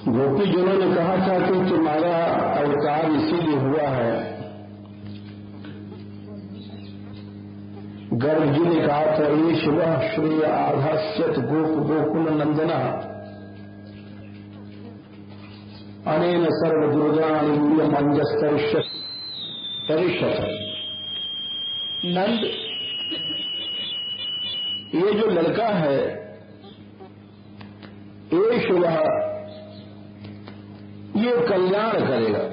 गोपीजनों ने कहा था कि तुम्हारा अवतार इसीलिए हुआ है। गर्ग जी ने कहा था ये शिव श्री आधास्यत गोप गोकुल नंदना अनेन सर्व दुर्गाणी मंजस्तरिष्यत। नंद, ये जो लड़का है ये शिव ये कल्याण करेगा।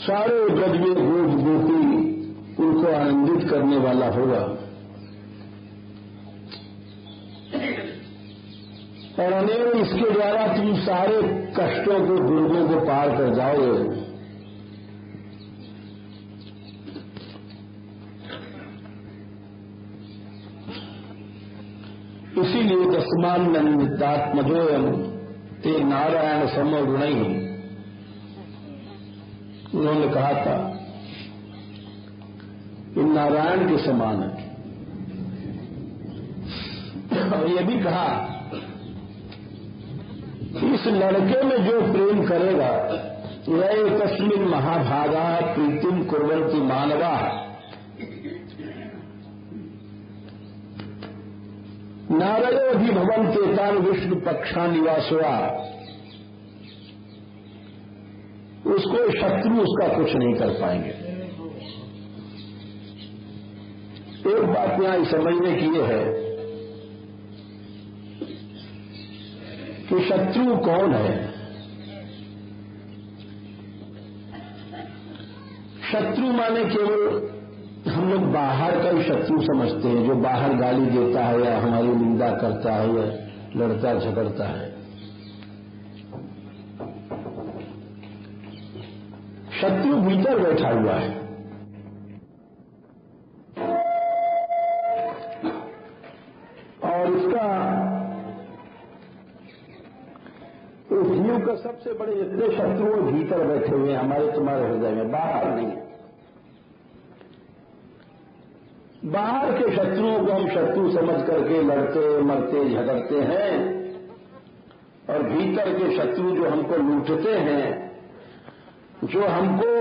सारे ब्रज में गोप गोपी उनको आनंदित करने वाला होगा और अनेक इसके द्वारा तुम सारे कष्टों को दुर्गों को पार कर जाओगे। इसीलिए तस्मान नंदितात्मजोयम ते नारायण समो गुणई, उन्होंने कहा था कि नारायण के समान है। और यह भी कहा इस लड़के में जो प्रेम करेगा वह तस्मिन् महाभागा प्रीतिम कुर्वन्ति मानवा। नारयो भी भवन्ते तान विष्णु पक्षा निवासवा। उसको शत्रु उसका कुछ नहीं कर पाएंगे। एक बात यहां समझने की यह है कि शत्रु कौन है। शत्रु माने केवल हम लोग बाहर का ही शत्रु समझते हैं, जो बाहर गाली देता है या हमारी निंदा करता है या लड़ता झगड़ता है। शत्रु भीतर बैठा हुआ है। और इसका इस जीव का सबसे बड़े जितने शत्रु भीतर बैठे हुए हैं, हमारे तुम्हारे हृदय में, बाहर नहीं है। बाहर के शत्रुओं को हम शत्रु समझ करके लड़ते मरते झगड़ते हैं और भीतर के शत्रु जो हमको लूटते हैं, जो हमको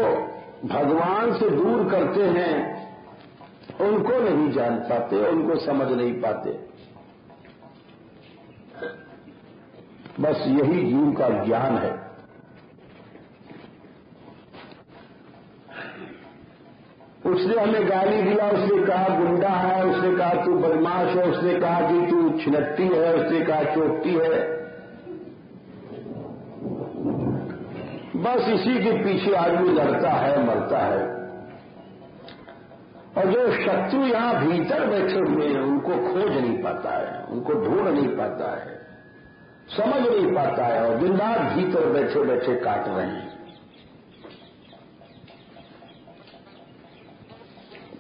भगवान से दूर करते हैं, उनको नहीं जान पाते, उनको समझ नहीं पाते। बस यही जीव का ज्ञान है। उसने हमें गाली दिया, उसने कहा गुंडा है, उसने कहा तू बदमाश है, उसने कहा कि तू छिनट्टी है, उसने कहा चोटी है। बस इसी के पीछे आदमी लड़ता है, मरता है। और जो शत्रु यहां भीतर बैठे हुए हैं उनको खोज नहीं पाता है, उनको ढूंढ नहीं पाता है, समझ नहीं पाता है और दिन रात भीतर बैठे बैठे काट रहे हैं।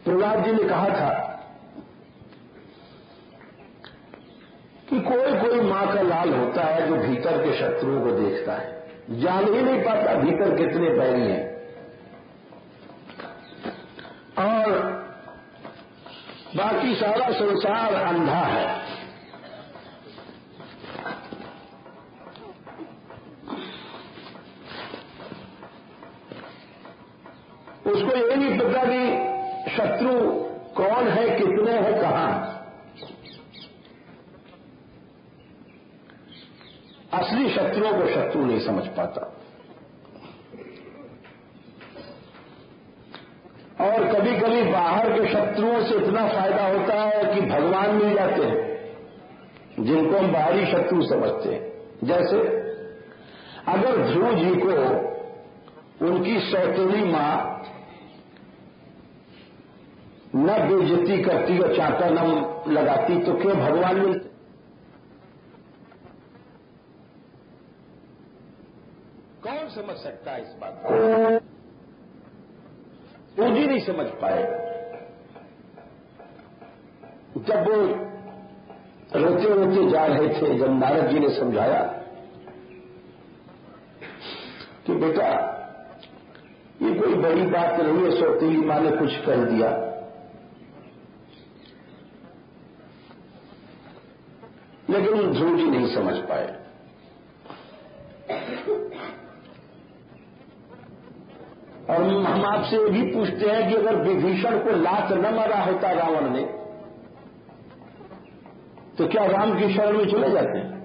प्रहलाद जी ने कहा था कि कोई कोई मां का लाल होता है जो भीतर के शत्रुओं को देखता है, जान ही नहीं पाता भीतर कितने बैरी हैं। और बाकी सारा संसार अंधा है। उसको ये नहीं पता कि शत्रु कौन है, कितने हैं, कहां। असली शत्रुओं को शत्रु नहीं समझ पाता। और कभी कभी बाहर के शत्रुओं से इतना फायदा होता है कि भगवान मिल जाते हैं जिनको हम बाहरी शत्रु समझते हैं। जैसे अगर ध्रुव जी को उनकी सौतेली मां न बेइज्जती करती और चांटा न लगाती तो क्यों भगवान मिलते? कौन समझ सकता है इस बात को? वो जी नहीं समझ पाए। जब वो रोते रोते जा रहे थे, जब नारद जी ने समझाया कि बेटा ये कोई बड़ी बात नहीं है, सौतेली मां ने कुछ कह दिया, लेकिन ध्रुव जी नहीं समझ पाए। और हम आपसे ये भी पूछते हैं कि अगर विभीषण को लात न मारा होता रावण ने, तो क्या राम की शरण में चले जाते हैं?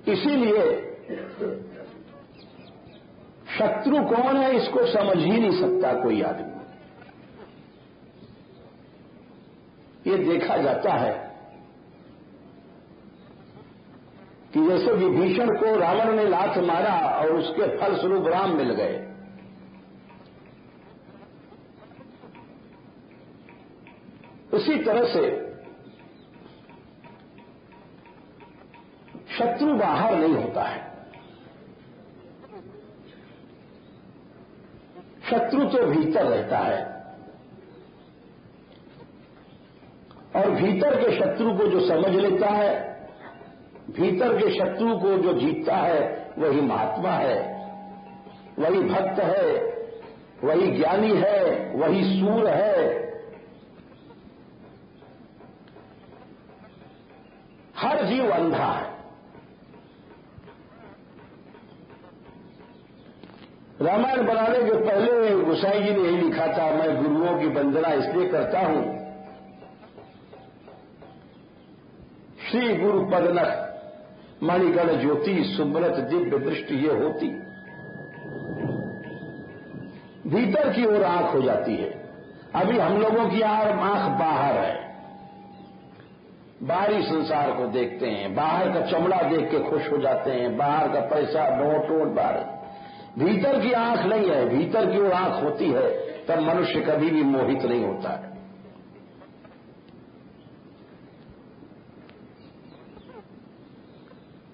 इसीलिए शत्रु कौन है इसको समझ ही नहीं सकता कोई आदमी। ये देखा जाता है कि जैसे विभीषण को रावण ने लात मारा और उसके फलस्वरूप राम मिल गए, उसी तरह से शत्रु बाहर नहीं होता है। शत्रु तो भीतर रहता है, और भीतर के शत्रु को जो समझ लेता है, भीतर के शत्रु को जो जीतता है, वही महात्मा है, वही भक्त है, वही ज्ञानी है, वही सूर है। हर जीव अंधा है। रामायण बनाने के पहले गोसाई जी ने यही लिखा था, मैं गुरुओं की वंदना इसलिए करता हूं, श्री गुरु पदनख मणिगण ज्योति सुब्रत दिव्य दृष्टि ये होती। भीतर की ओर आंख हो जाती है। अभी हम लोगों की आंख बाहर है, बाहरी संसार को देखते हैं, बाहर का चमड़ा देख के खुश हो जाते हैं, बाहर का पैसा नोट वोट बाहर। भीतर की आंख नहीं है। भीतर की ओर आंख होती है तब मनुष्य कभी भी मोहित नहीं होता है।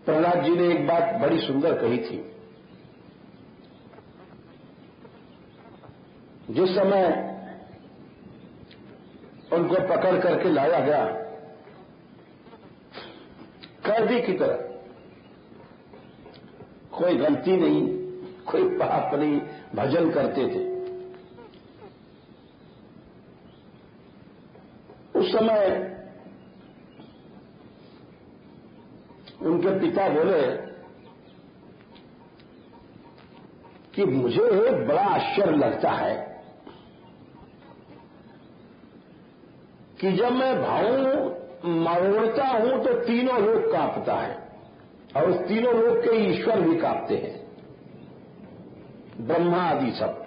प्रहलाद जी ने एक बात बड़ी सुंदर कही थी। जिस समय उनको पकड़ करके लाया गया कैदी की तरह, कोई गलती नहीं, कोई पाप नहीं, भजन करते थे। उस समय उनके पिता बोले कि मुझे बड़ा आश्चर्य लगता है कि जब मैं भाव मरोड़ता हूं तो तीनों लोग कांपता है, और उस तीनों लोग के ईश्वर भी कांपते हैं, ब्रह्मा आदि सब।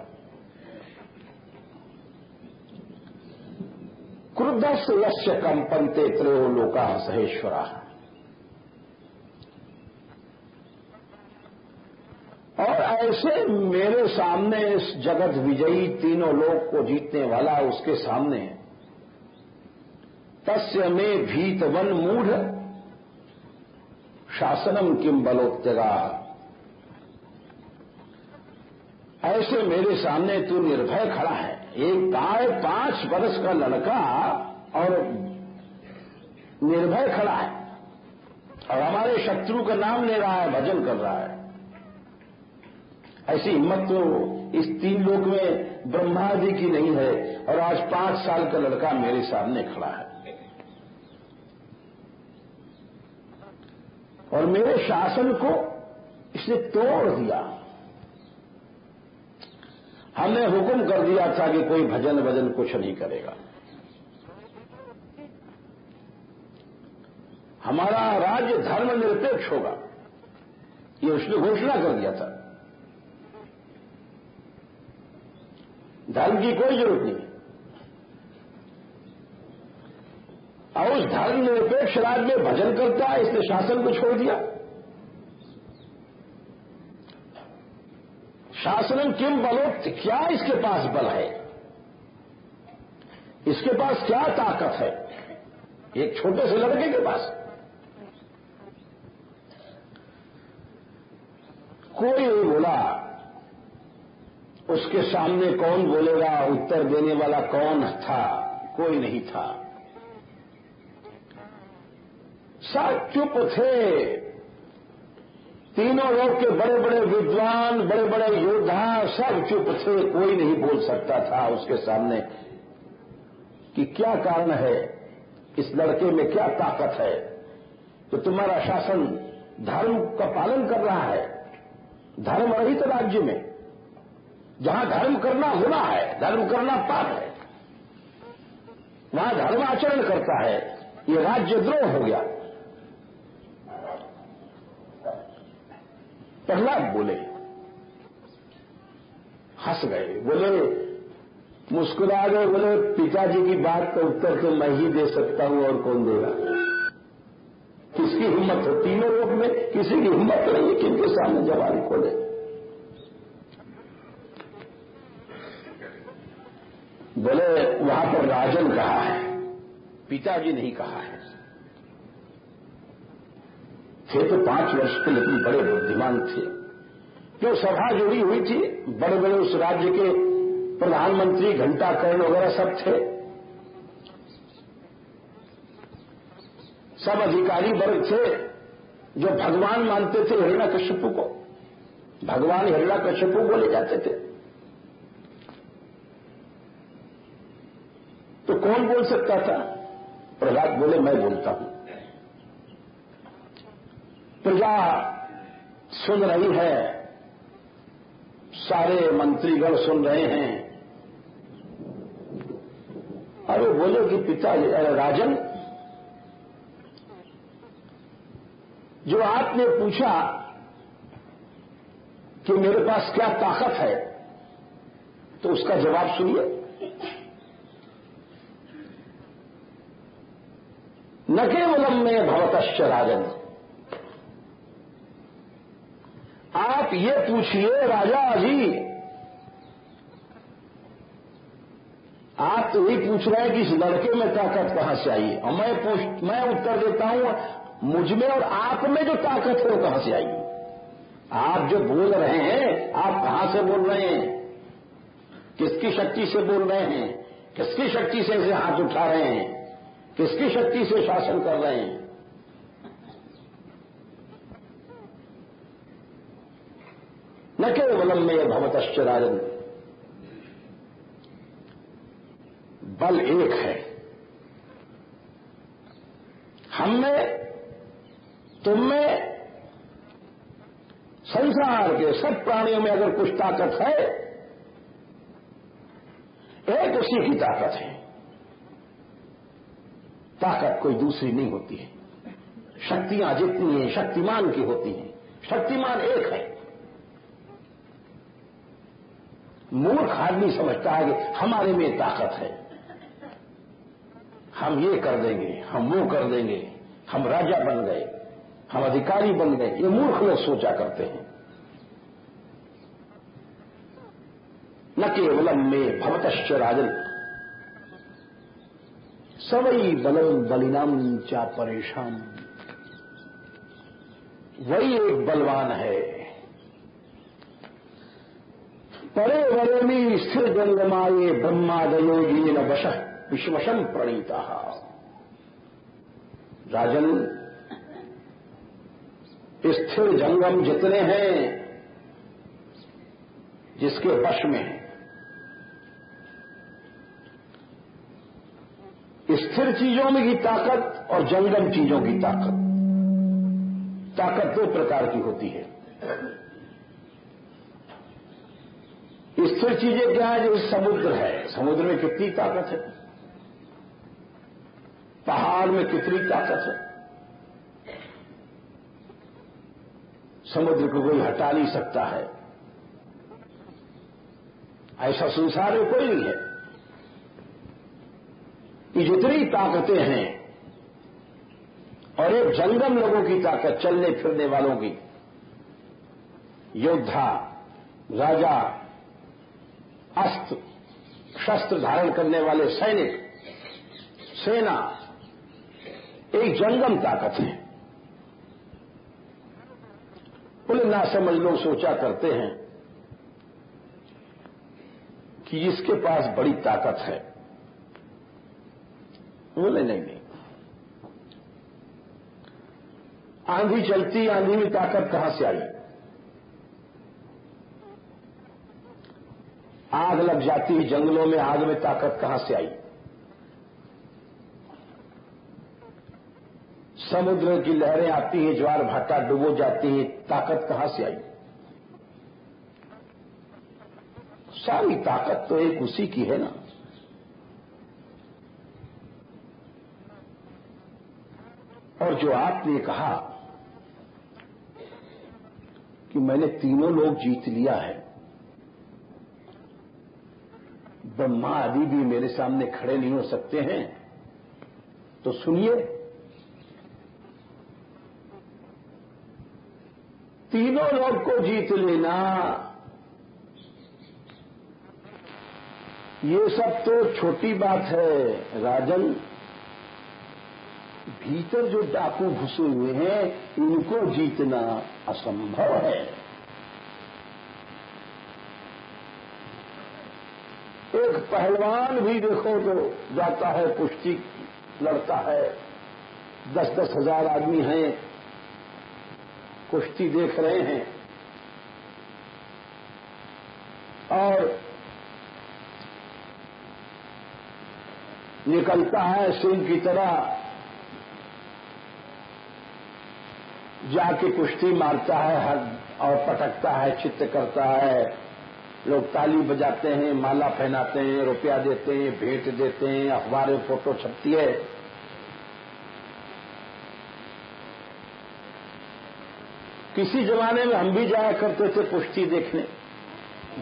क्रुद्धस्य यस्य कंपन्ते त्रयो लोकाः सहेश्वराः। और ऐसे मेरे सामने इस जगत विजयी तीनों लोक को जीतने वाला उसके सामने तस्य में भीतवन मूढ़ शासनम किम बलोत्तरा। ऐसे मेरे सामने तू निर्भय खड़ा है। एक गाय 5 वर्ष का लड़का और निर्भय खड़ा है, और हमारे शत्रु का नाम ले रहा है, भजन कर रहा है। ऐसी हिम्मत तो इस 3 लोक में ब्रह्मादि की नहीं है, और आज 5 साल का लड़का मेरे सामने खड़ा है और मेरे शासन को इसने तोड़ दिया। हमने हुक्म कर दिया था कि कोई भजन वजन कुछ नहीं करेगा, हमारा राज्य धर्म निरपेक्ष होगा, ये उसने घोषणा कर दिया था। धर्म की कोई जरूरत नहीं। और उस धर्म निरपेक्ष राज्य में भजन करता है, इसने शासन को छोड़ दिया। शासनम किम बलोत्, क्या इसके पास बल है, इसके पास क्या ताकत है एक छोटे से लड़के के पास? कोई नहीं बोला। उसके सामने कौन बोलेगा, उत्तर देने वाला कौन था? कोई नहीं था। सब चुप थे। तीनों लोग के बड़े बड़े विद्वान, बड़े बड़े योद्धा सब चुप थे। कोई नहीं बोल सकता था उसके सामने कि क्या कारण है, इस लड़के में क्या ताकत है तो तुम्हारा शासन धर्म का पालन कर रहा है। धर्म रहित राज्य में जहां धर्म करना गुनाह है, धर्म करना पाप है, वहां धर्म आचरण करता है, ये राज्यद्रोह हो गया। प्रहलाद बोले, हंस गए, बोले, मुस्कुरा गए, बोले पिताजी की बात का उत्तर तो मैं ही दे सकता हूं और कौन देगा। किसकी हिम्मत हो, तीनों लोग में किसी की हिम्मत नहीं है कि इनके सामने जवानी खोले। बोले वहां पर राजन कहा है, पिताजी नहीं कहा है। थे तो 5 वर्ष के, लेकिन बड़े बुद्धिमान थे। जो सभा जुड़ी हुई थी, बड़े बड़े उस राज्य के प्रधानमंत्री, घंटाकर्ण वगैरह सब थे, सब अधिकारी वर्ग थे जो भगवान मानते थे हिरण्यकश्यपु को। भगवान हिरण्यकश्यपु बोले जाते थे। तो कौन बोल सकता था? प्रहलाद बोले, मैं बोलता हूं। प्रजा सुन रही है, सारे मंत्रीगण सुन रहे हैं। और वो बोले कि पिता राजन, जो आपने पूछा कि मेरे पास क्या ताकत है, तो उसका जवाब सुनिए। न केवलम में भवतश्च राजन, आप ये पूछिए राजा जी, आप तो यही पूछ रहे हैं कि इस लड़के में ताकत कहां से आई, और मैं उत्तर देता हूं, मुझ में और आप में जो ताकत है वो कहां से आई। आप जो बोल रहे हैं, आप कहां से बोल रहे हैं, किसकी शक्ति से बोल रहे हैं, किसकी शक्ति से इसे हाथ उठा रहे हैं, किसकी शक्ति से शासन कर रहे हैं। न केवलम में भवतश्च राजन, बल एक है। हम में, तुम में, संसार के सब प्राणियों में अगर कुछ ताकत है, एक उसी की ताकत है। ताकत कोई दूसरी नहीं होती है। शक्तियां जितनी हैं शक्तिमान की होती हैं, शक्तिमान एक है। मूर्ख आदमी समझता है कि हमारे में ताकत है, हम ये कर देंगे, हम वो कर देंगे, हम राजा बन गए, हम अधिकारी बन गए। ये मूर्ख लोग सोचा करते हैं। न केवलम में भवतश्च राजन, सवई बलम बलिनाम चा परेशान, वही एक बलवान है। परे वरेमी स्थिर जंगमाये ब्रह्मादयो येन वशः विश्वशम प्रणीता। राजन, स्थिर जंगम जितने हैं जिसके वश में है, स्थिर चीजों में की ताकत और जंगम चीजों की ताकत। ताकत 2 प्रकार की होती है। स्थिर चीजें क्या है? जैसे समुद्र है, समुद्र में कितनी ताकत है, पहाड़ में कितनी ताकत है, समुद्र को कोई हटा नहीं सकता है। ऐसा संसार में कोई नहीं है। ये जितनी ताकतें हैं, और एक जंगम लोगों की ताकत, चलने फिरने वालों की, योद्धा, राजा, अस्त्र शस्त्र धारण करने वाले सैनिक, सेना, एक जंगम ताकत है। बोले ना समझ लोग सोचा करते हैं कि जिसके पास बड़ी ताकत है, बोले नहीं नहीं, आंधी चलती, आंधी में ताकत कहां से आई? आग लग जाती, जंगलों में आग में ताकत कहां से आई? समुद्र की लहरें आती हैं, ज्वार भाटा डुबो जाती है, ताकत कहां से आई? सारी ताकत तो एक उसी की है ना। और जो आपने कहा कि मैंने तीनों लोग जीत लिया है, ब्रह्मा आदि भी मेरे सामने खड़े नहीं हो सकते हैं, तो सुनिए, तीनों लोग को जीत लेना, ये सब तो छोटी बात है राजन। भीतर जो डाकू घुसे हुए हैं, इनको जीतना असंभव है। एक पहलवान भी देखो तो जाता है, कुश्ती लड़ता है, 10-10 हजार आदमी हैं, कुश्ती देख रहे हैं, और निकलता है सिंह की तरह, जाके कुश्ती मारता है और पटकता है, चित्त करता है, लोग ताली बजाते हैं, माला पहनाते हैं, रुपया देते हैं, भेंट देते हैं, अखबार में फोटो छपती है। किसी जमाने में हम भी जाया करते थे कुश्ती देखने,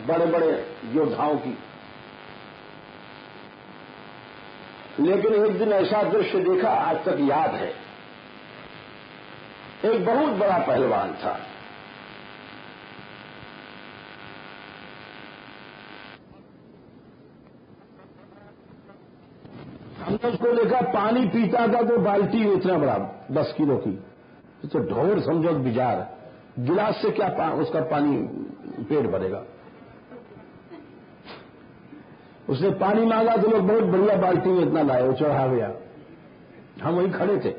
बड़े बड़े योद्धाओं की, लेकिन एक दिन ऐसा दृश्य देखा, आज तक याद है। एक बहुत बड़ा पहलवान था, हमने उसको देखा पानी पीता था तो बाल्टी इतना बड़ा 10 किलो की, तो ढोर समझो बिजार, गिलास से क्या उसका पानी पेट भरेगा। उसने पानी मांगा तो लोग बहुत बढ़िया बाल्टी में इतना लाए, वो चढ़ा गया। हम वहीं खड़े थे,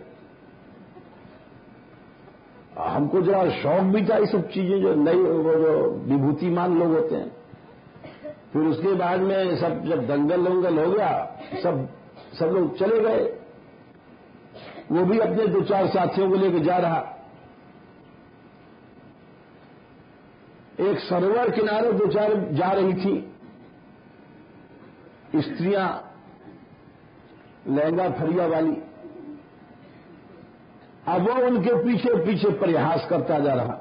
हमको जरा शौक भी था ये सब चीजें, जो नई वो जो विभूतिमान लोग होते हैं। फिर उसके बाद में सब जब दंगल वंगल हो गया, सब लोग चले गए, वो भी अपने 2-4 साथियों को लेकर जा रहा। एक सरोवर किनारे 2-4 जा रही थी स्त्रियां, लहंगा फरिया वाली। अब वो उनके पीछे पीछे प्रयास करता जा रहा,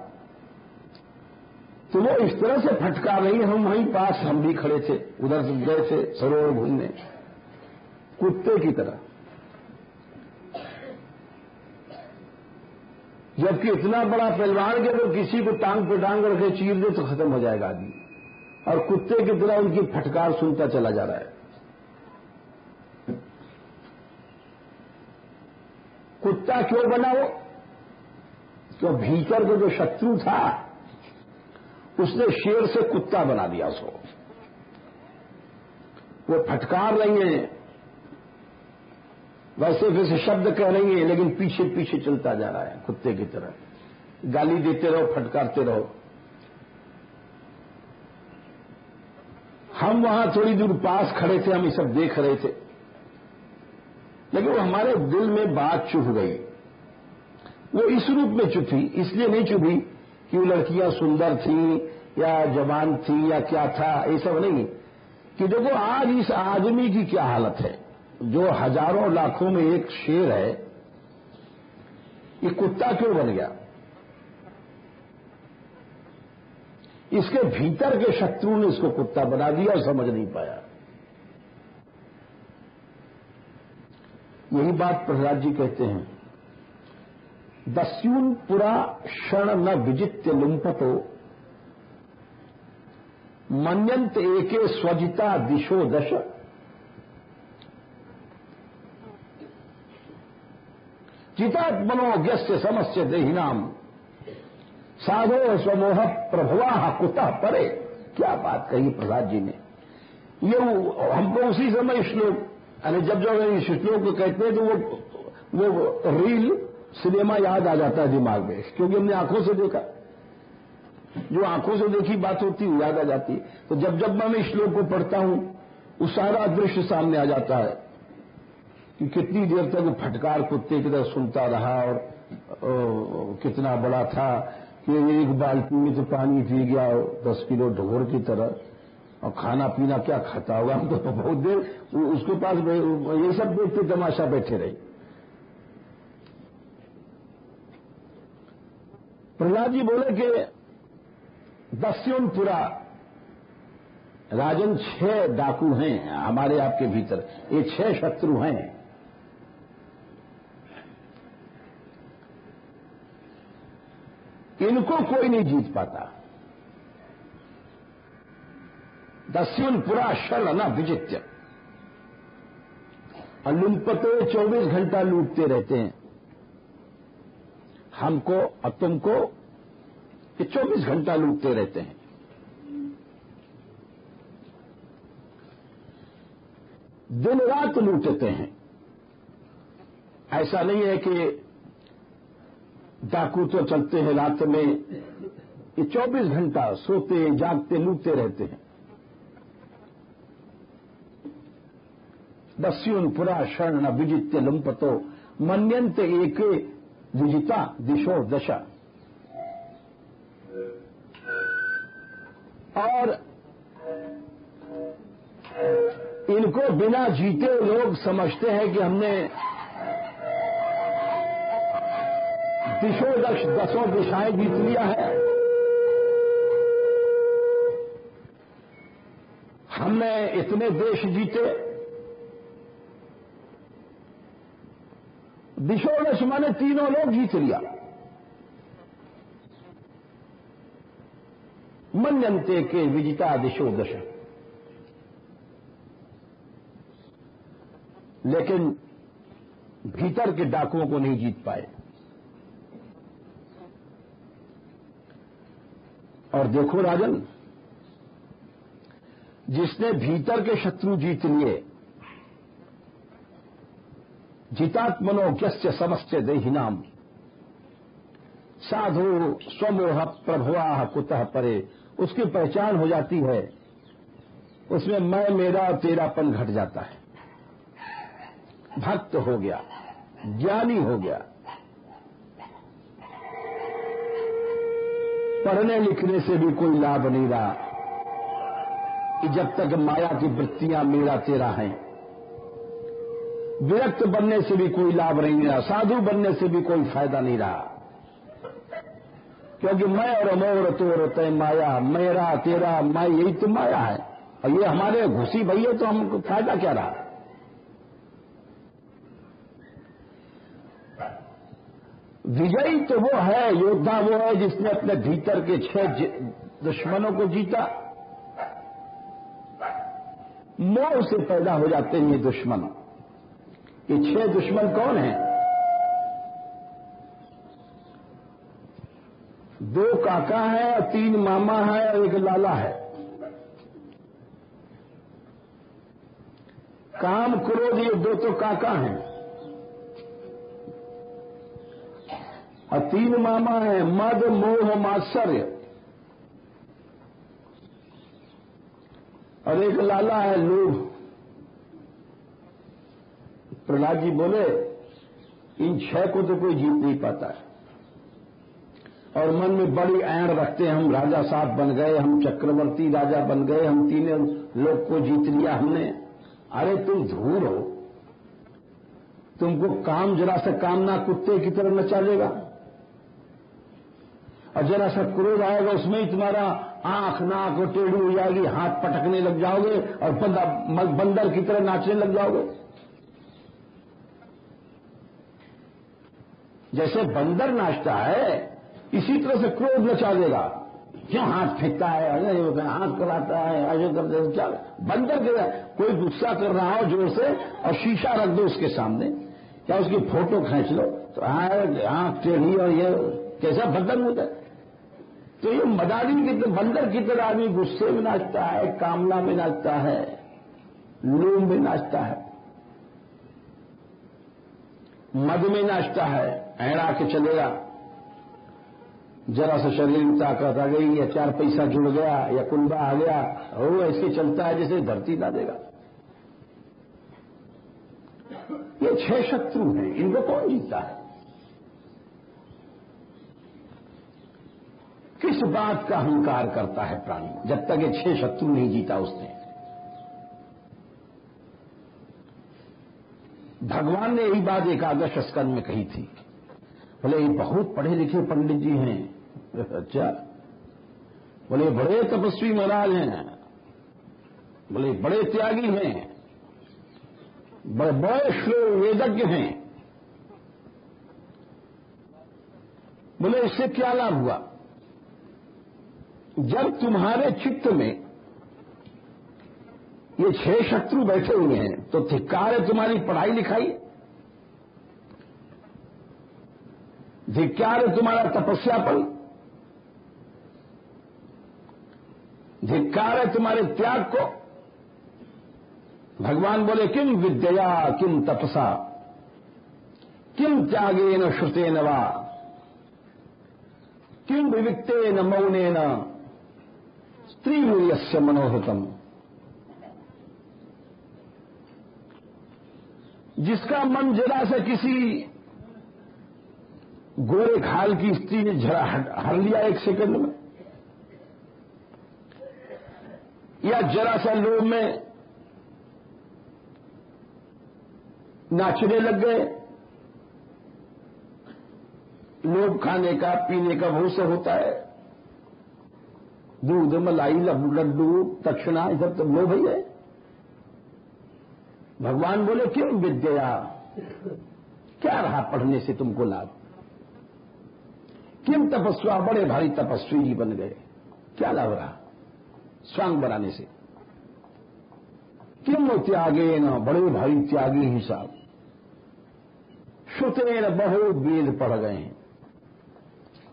तो वो इस तरह से फटकार रही, हम वहीं पास हम भी खड़े थे, उधर से गए थे सरोवर घूमने, कुत्ते की तरह। जबकि इतना बड़ा पहलवान के तो किसी को टांग पे टांग रखे चीर दे तो खत्म हो जाएगा आदमी, और कुत्ते की तरह उनकी फटकार सुनता चला जा रहा है। कुत्ता क्यों बना वो? तो भीतर को जो शत्रु था उसने शेर से कुत्ता बना दिया उसको। वो फटकार रही है, वैसे वैसे शब्द कह रही है, लेकिन पीछे पीछे चलता जा रहा है कुत्ते की तरह, गाली देते रहो, फटकारते रहो। हम वहां थोड़ी दूर पास खड़े थे, हम ये सब देख रहे थे, लेकिन वो हमारे दिल में बात चुभ गई। वो इस रूप में चुभी, इसलिए नहीं चुभी कि वो लड़कियां सुंदर थीं या जवान थी या क्या था, ये सब नहीं, कि देखो आज इस आदमी की क्या हालत है, जो हजारों लाखों में एक शेर है, ये कुत्ता क्यों बन गया? इसके भीतर के शत्रु ने इसको कुत्ता बना दिया और समझ नहीं पाया। यही बात प्रहलाद जी कहते हैं, दस्यून पुरा क्षण न विजित्य लुम्पतो मन्यन्त एके स्वजिता दिशो दश। चितात्मनो ज्ञस्य समस्य देहिनाम साधो स्वमोह प्रभवा कुतः परे। क्या बात कही प्रहलाद जी ने। ये हमको उसी समय श्लोक, यानी जब इस श्लोक को कहते हैं तो वो रील सिनेमा याद आ जाता है दिमाग में, क्योंकि हमने आंखों से देखा, जो आंखों से देखी बात होती है याद आ जाती है। तो जब मैं इस श्लोक को पढ़ता हूं वो सारा दृश्य सामने आ जाता है। कि कितनी देर तक फटकार कुत्ते की तरह सुनता रहा और कितना बड़ा था कि एक बाल्टी में तो पानी पी गया 10 किलो ढोर की तरह, और खाना पीना क्या खाता होगा। हम तो बहुत देर उसके पास ये सब देखते तमाशा बैठे रहे। प्रहलाद जी बोले कि दस्युनपुरा राजन 6 डाकू हैं हमारे आपके भीतर, ये 6 शत्रु हैं। इनको कोई नहीं जीत पाता। दस्युनपुरा शरण न विजित्य, और लुम्पते 24 घंटा लूटते रहते हैं हमको और तुमको, ये 24 घंटा लूटते रहते हैं। दिन रात लूटते हैं। ऐसा नहीं है कि डाकू तो चलते हैं रात में, ये 24 घंटा सोते जागते लूटते रहते हैं। दस्युनपुरा शरण न विजित्य लुम्पतो मन्यन्ते एके विजिता दिशो दशा। और इनको बिना जीते लोग समझते हैं कि हमने दसों दिशाएं जीत लिया है, हमने इतने देश जीते। दिशोदश माने तीनों लोग जीत लिया। मन्यन्ते के विजिता दिशोदश, लेकिन भीतर के डाकुओं को नहीं जीत पाए। और देखो राजन, जिसने भीतर के शत्रु जीत लिए, जितात्मनो यस्य समस्य देहिनाम साधु स्वमोह प्रभवा कुतः परे, उसकी पहचान हो जाती है, उसमें मैं मेरा तेरापन घट जाता है, भक्त हो गया, ज्ञानी हो गया। पढ़ने लिखने से भी कोई लाभ नहीं रहा कि जब तक माया की वृत्तियां मेरा तेरा हैं। विरक्त बनने से भी कोई लाभ नहीं रहा, साधु बनने से भी कोई फायदा नहीं रहा, क्योंकि मैं और मोर तोर तय माया, मेरा तेरा मैं, यही तो माया है, और ये हमारे घुसी भई है, तो हमको फायदा क्या रहा। विजयी तो वो है, योद्धा वो है जिसने अपने भीतर के 6 दुश्मनों को जीता। मोह से पैदा हो जाते हैं ये दुश्मन। ये 6 दुश्मन कौन हैं? 2 काका है और 3 मामा है और 1 लाला है। काम क्रोध, ये 2 तो काका हैं और 3 मामा है। मद मोह मात्सर्य, और 1 लाला है लोभ। प्रहलाद जी बोले इन 6 को तो कोई जीत नहीं पाता है, और मन में बड़ी ऐड़ रखते हैं, हम राजा साहब बन गए, हम चक्रवर्ती राजा बन गए, हम 3 लोग को जीत लिया हमने। अरे तुम धूर हो, तुमको काम जरा सा कामना कुत्ते की तरह नचा लेगा, और जरा सा क्रोध आएगा उसमें ही तुम्हारा आंख नाक टेढ़ी हो जाएगी, हाथ पटकने लग जाओगे और बंदर की तरह नाचने लग जाओगे। जैसे बंदर नाचता है इसी तरह से क्रोध नचा देगा, क्यों हाथ फेंकता है, हाथ कराता है, ऐसे कर दे, क्या बंदर के। कोई गुस्सा कर रहा हो जोर से और शीशा रख दो उसके सामने, या उसकी फोटो खींच लो तो आंख टेढ़ी, और ये कैसा बंदर होता है। तो ये मदारी की तरह, बंदर की तरह आदमी गुस्से में नाचता है, कामना में नाचता है, लोभ में नाचता है, मद में नाचता है, ऐड़ा के चलेगा। जरा सा शरीर में ताकत आ गई, या 4 पैसा जुड़ गया, या कुंबा आ गया, वो ऐसे चलता है जैसे धरती ना देगा। ये 6 शत्रु हैं, इनको कौन जीता है? किस बात का अहंकार करता है प्राणी जब तक ये 6 शत्रु नहीं जीता उसने? भगवान ने यही बात एकादश स्कंद में कही थी। बोले ये बहुत पढ़े लिखे पंडित जी हैं। अच्छा, बोले बड़े तपस्वी महाराज हैं, बोले बड़े त्यागी हैं, बड़े बड़े श्लोक वेदज्ञ हैं। बोले इससे क्या लाभ हुआ? जब तुम्हारे चित्त में ये 6 शत्रु बैठे हुए हैं तो धिक्कार है तुम्हारी पढ़ाई लिखाई, धिक्कार है तुम्हारा तपस्या पर, धिक्कार है तुम्हारे त्याग को। भगवान बोले किम विद्या किम तपसा किम त्यागेन श्रुतेन वा किम विविक्तेन मौनेन स्त्रीवीर्यस्य मनोहृतम। जिसका मन जरा से किसी गोरे खाल की स्त्री ने हर लिया 1 सेकंड में, या जरा सा लोभ में नाचने लग गए, लोभ खाने का पीने का बहुत से होता है, दूध मलाई लड्डू दक्षिणा ये सब तो लोभ ही है। भगवान बोले क्यों विद्या, क्या रहा पढ़ने से तुमको लाभ? किम तपस्या, बड़े भारी तपस्वी जी बन गए, क्या लाभ रहा स्वांग बनाने से? किम त्यागेन, बड़े भारी त्यागी ही साहब। श्रुतेन, बहुत वेद पढ़ गए हैं।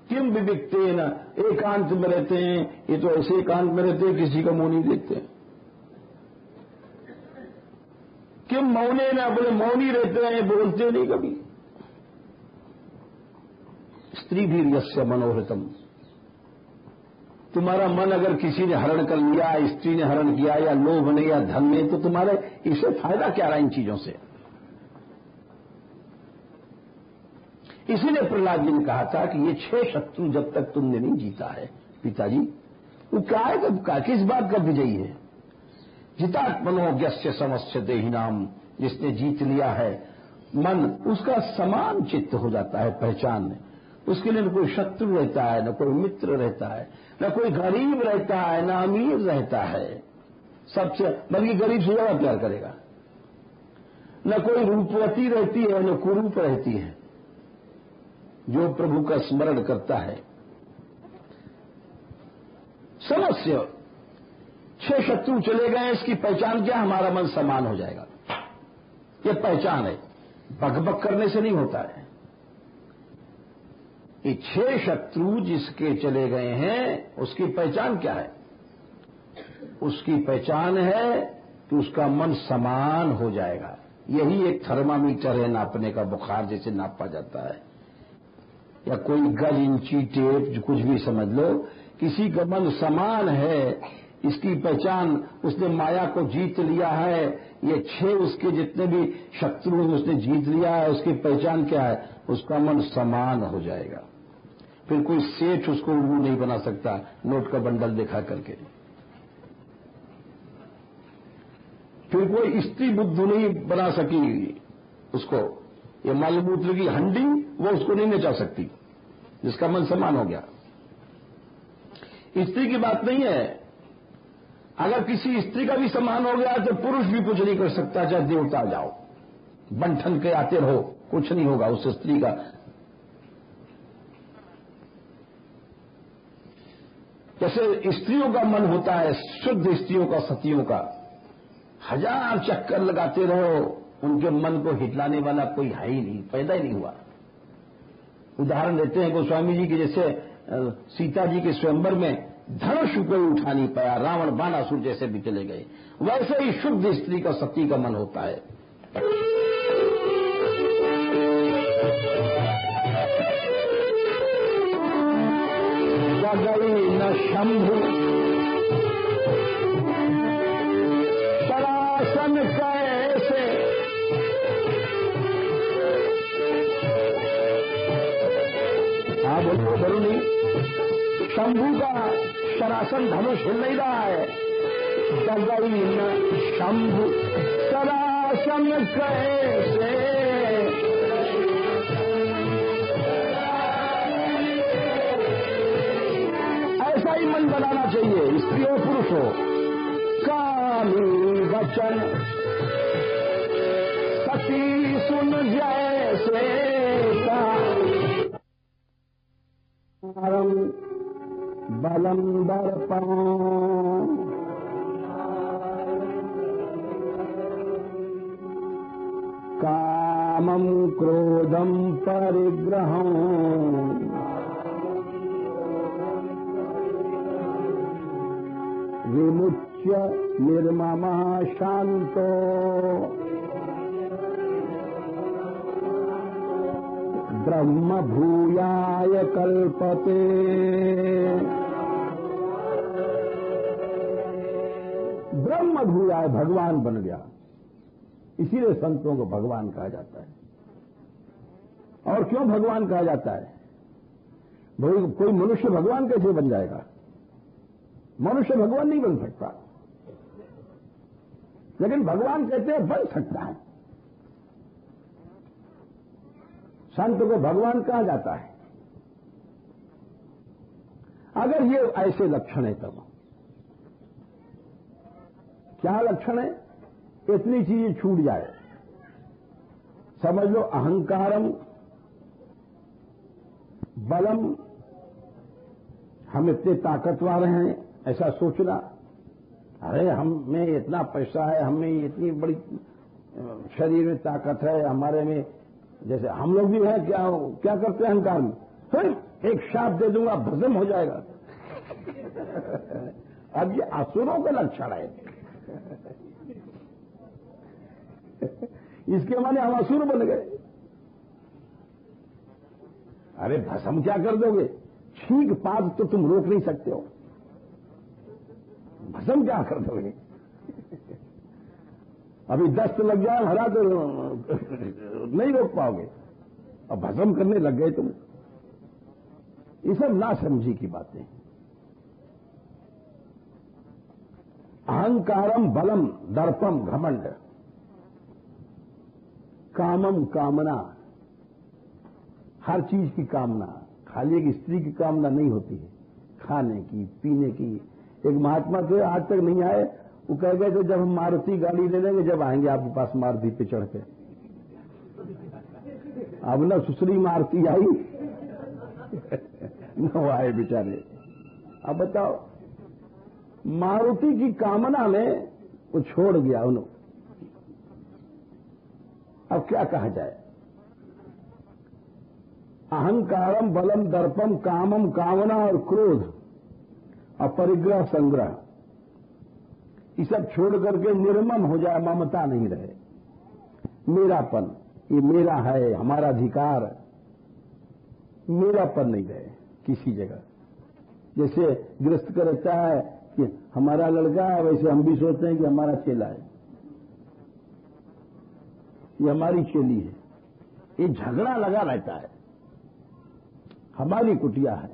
किम विविक्तेन, एकांत में रहते हैं, ये तो ऐसे एकांत में रहते हैं किसी का मुंह नहीं देखते। किम मौने न, बोले मौनी रहते हैं, बोलते नहीं कभी। स्त्री भी यस्य मनोहृतम, तुम्हारा मन अगर किसी ने हरण कर लिया, स्त्री ने हरण किया, या लोभ ने या धन ने, तो तुम्हारे इससे फायदा क्या रहा इन चीजों से? इसीलिए प्रहलाद जी ने कहा था कि ये 6 शत्रु जब तक तुमने नहीं जीता है पिताजी, वो क्या है, किस बात का विजयी है? जितात्मनोज्ञस्य समस्य देहिनाम, जिसने जीत लिया है मन, उसका समान चित्त हो जाता है पहचान में। उसके लिए न कोई शत्रु रहता है, न कोई मित्र रहता है, न कोई गरीब रहता है, न अमीर रहता है। सबसे बल्कि गरीब से ज्यादा प्यार करेगा। न कोई रूपवती रहती है, न कुरूप रहती है। जो प्रभु का स्मरण करता है, समस्य 6 शत्रु चले गए, इसकी पहचान क्या? हमारा मन समान हो जाएगा। ये पहचान है, बकबक करने से नहीं होता है। ये 6 शत्रु जिसके चले गए हैं, उसकी पहचान क्या है? उसकी पहचान है कि उसका मन समान हो जाएगा। यही एक थर्मामीटर है नापने का, बुखार जैसे नापा जाता है, या कोई गज इंची टेप, जो कुछ भी समझ लो। किसी का मन समान है, इसकी पहचान, उसने माया को जीत लिया है। ये 6 उसके जितने भी शत्रु हैं उसने जीत लिया है। उसकी पहचान क्या है? उसका मन समान हो जाएगा। फिर कोई सेठ उसको उल्लू नहीं बना सकता नोट का बंडल दिखा करके। फिर कोई स्त्री बुद्धू नहीं बना सकी उसको। ये मालमूत्र की हंडी वो उसको नहीं नचा सकती, जिसका मन समान हो गया। स्त्री की बात नहीं है, अगर किसी स्त्री का भी समान हो गया तो पुरुष भी कुछ नहीं कर सकता, चाहे देवता जाओ, बंठन के आते रहो, कुछ नहीं होगा उस स्त्री का। जैसे स्त्रियों का मन होता है, शुद्ध स्त्रियों का, सतियों का, 1000 चक्कर लगाते रहो, उनके मन को हिटलाने वाला कोई है ही नहीं, पैदा ही नहीं हुआ। उदाहरण देते हैं गोस्वामी जी की, जैसे सीता जी के स्वयंवर में धनुष कोई उठा नहीं पाया, रावण बाणासुर जैसे भी चले गए, वैसे ही शुद्ध स्त्री का, सती का मन होता है। गई न शंभु सरासन कैसे शंभू का शरासन धनुष हिल नहीं रहा है। डगई न शंभु शरासन कैसे, ऐसा ही मन बनाना चाहिए, स्त्री हो पुरुष हो। कामी वचन सती सुन जैसे बलम दर्पण, कामं क्रोधं परिग्रहं, विमुच्य निर्ममः शांतो, ब्रह्म भूयाय कल्पते। ब्रह्म भूयाय भगवान बन गया, इसीलिए संतों को भगवान कहा जाता है। और क्यों भगवान कहा जाता है? भाई कोई मनुष्य भगवान कैसे बन जाएगा? मनुष्य भगवान नहीं बन सकता, लेकिन भगवान कहते हैं बन सकता है। संत को भगवान कहा जाता है अगर ये ऐसे लक्षण है। तब क्या लक्षण है? इतनी चीजें छूट जाए, समझ लो अहंकारम बलम, हम इतने ताकतवर हैं ऐसा सोचना। अरे हमें इतना पैसा है, हमें इतनी बड़ी शरीर में ताकत है, हमारे में जैसे हम लोग भी हैं। क्या करते हैं अहंकार में? फिर एक शाप दे दूंगा भस्म हो जाएगा। अब ये असुरों का लक्षण है। इसके माने हम असुर बन गए। अरे भस्म क्या कर दोगे? छींक पाद तो तुम रोक नहीं सकते हो, भस्म क्या कर दोगे? अभी दस्त लग जाए हरा तो नहीं रोक पाओगे, अब भस्म करने लग गए तुम। ये सब नासमझी की बातें। अहंकारम बलम दर्पम घमंड, कामम कामना, हर चीज की कामना, खाली एक स्त्री की कामना नहीं होती है, खाने की पीने की। एक महात्मा थे आज तक नहीं आए, वो कह गए थे जब हम मारुति गाड़ी ले लेंगे जब आएंगे आपके पास मारुति पे चढ़ के। अब न सुसरी मारुति आई न वो आए बेचारे। अब बताओ, मारुति की कामना में वो छोड़ गया उन्होंने। अब क्या कहा जाए? अहंकारम बलम दर्पम कामम कामना और क्रोध और परिग्रह संग्रह, ये सब छोड़ करके निर्मम हो जाए, ममता नहीं रहे, मेरापन, ये मेरा है, हमारा अधिकार, मेरापन नहीं रहे किसी जगह। जैसे गृहस्थ का रहता है कि हमारा लड़का है, वैसे हम भी सोचते हैं कि हमारा चेला है, ये हमारी चेली है। ये झगड़ा लगा रहता है, हमारी कुटिया है,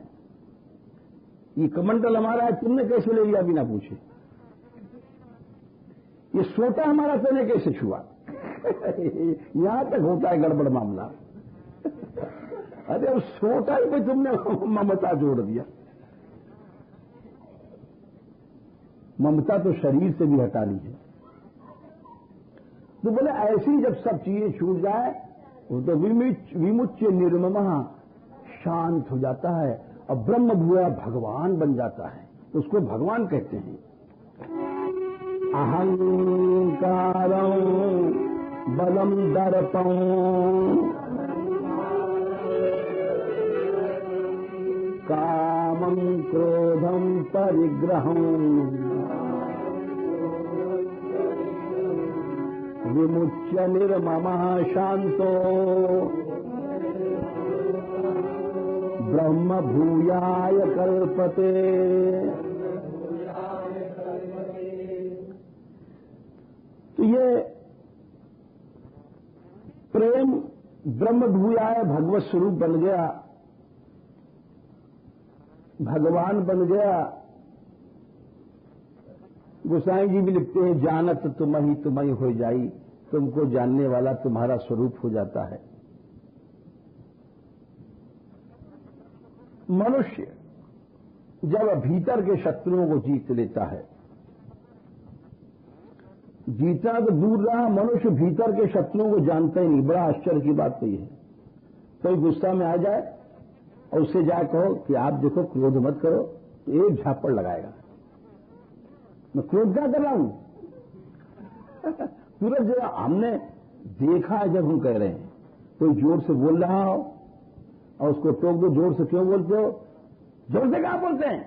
ये कमंडल हमारा है, तुमने कैसे ले लिया बिना पूछे, ये सोटा हमारा तने कैसे छुआ। यहां तक होता है गड़बड़ मामला। अरे अब सोटा ही पे तुमने ममता जोड़ दिया। ममता तो शरीर से भी हटानी है। तो बोले ऐसी जब सब चीजें छूट जाए तो विमुच्य निर्ममः, शांत हो जाता है और ब्रह्म भूया भगवान बन जाता है, उसको भगवान कहते हैं। अहंकारं बलम दर्पं कामं क्रोधं परिग्रहं विमुच्य निर्ममः शांतो ब्रह्म भूयाय कल्पते। तो ये प्रेम ब्रह्म भूयाय भगवत स्वरूप बन गया, भगवान बन गया। गोसाई जी भी लिखते हैं, जानत तुम्ही हो जाई, तुमको जानने वाला तुम्हारा स्वरूप हो जाता है। मनुष्य जब भीतर के शत्रुओं को जीत लेता है, जीतना तो दूर रहा, मनुष्य भीतर के शत्रुओं को जानता ही नहीं। बड़ा आश्चर्य की बात तो यह है, कोई गुस्सा में आ जाए और उससे जाए कहो कि आप देखो क्रोध मत करो, तो एक झापड़ लगाएगा। मैं क्रोध क्या कर रहा हूं? तुरंत जो हमने देखा है, जब हम कह रहे हैं कोई जोर से बोल रहा हो और उसको टोक दो, जोर से क्यों बोलते हो? जोर से क्या बोलते हैं?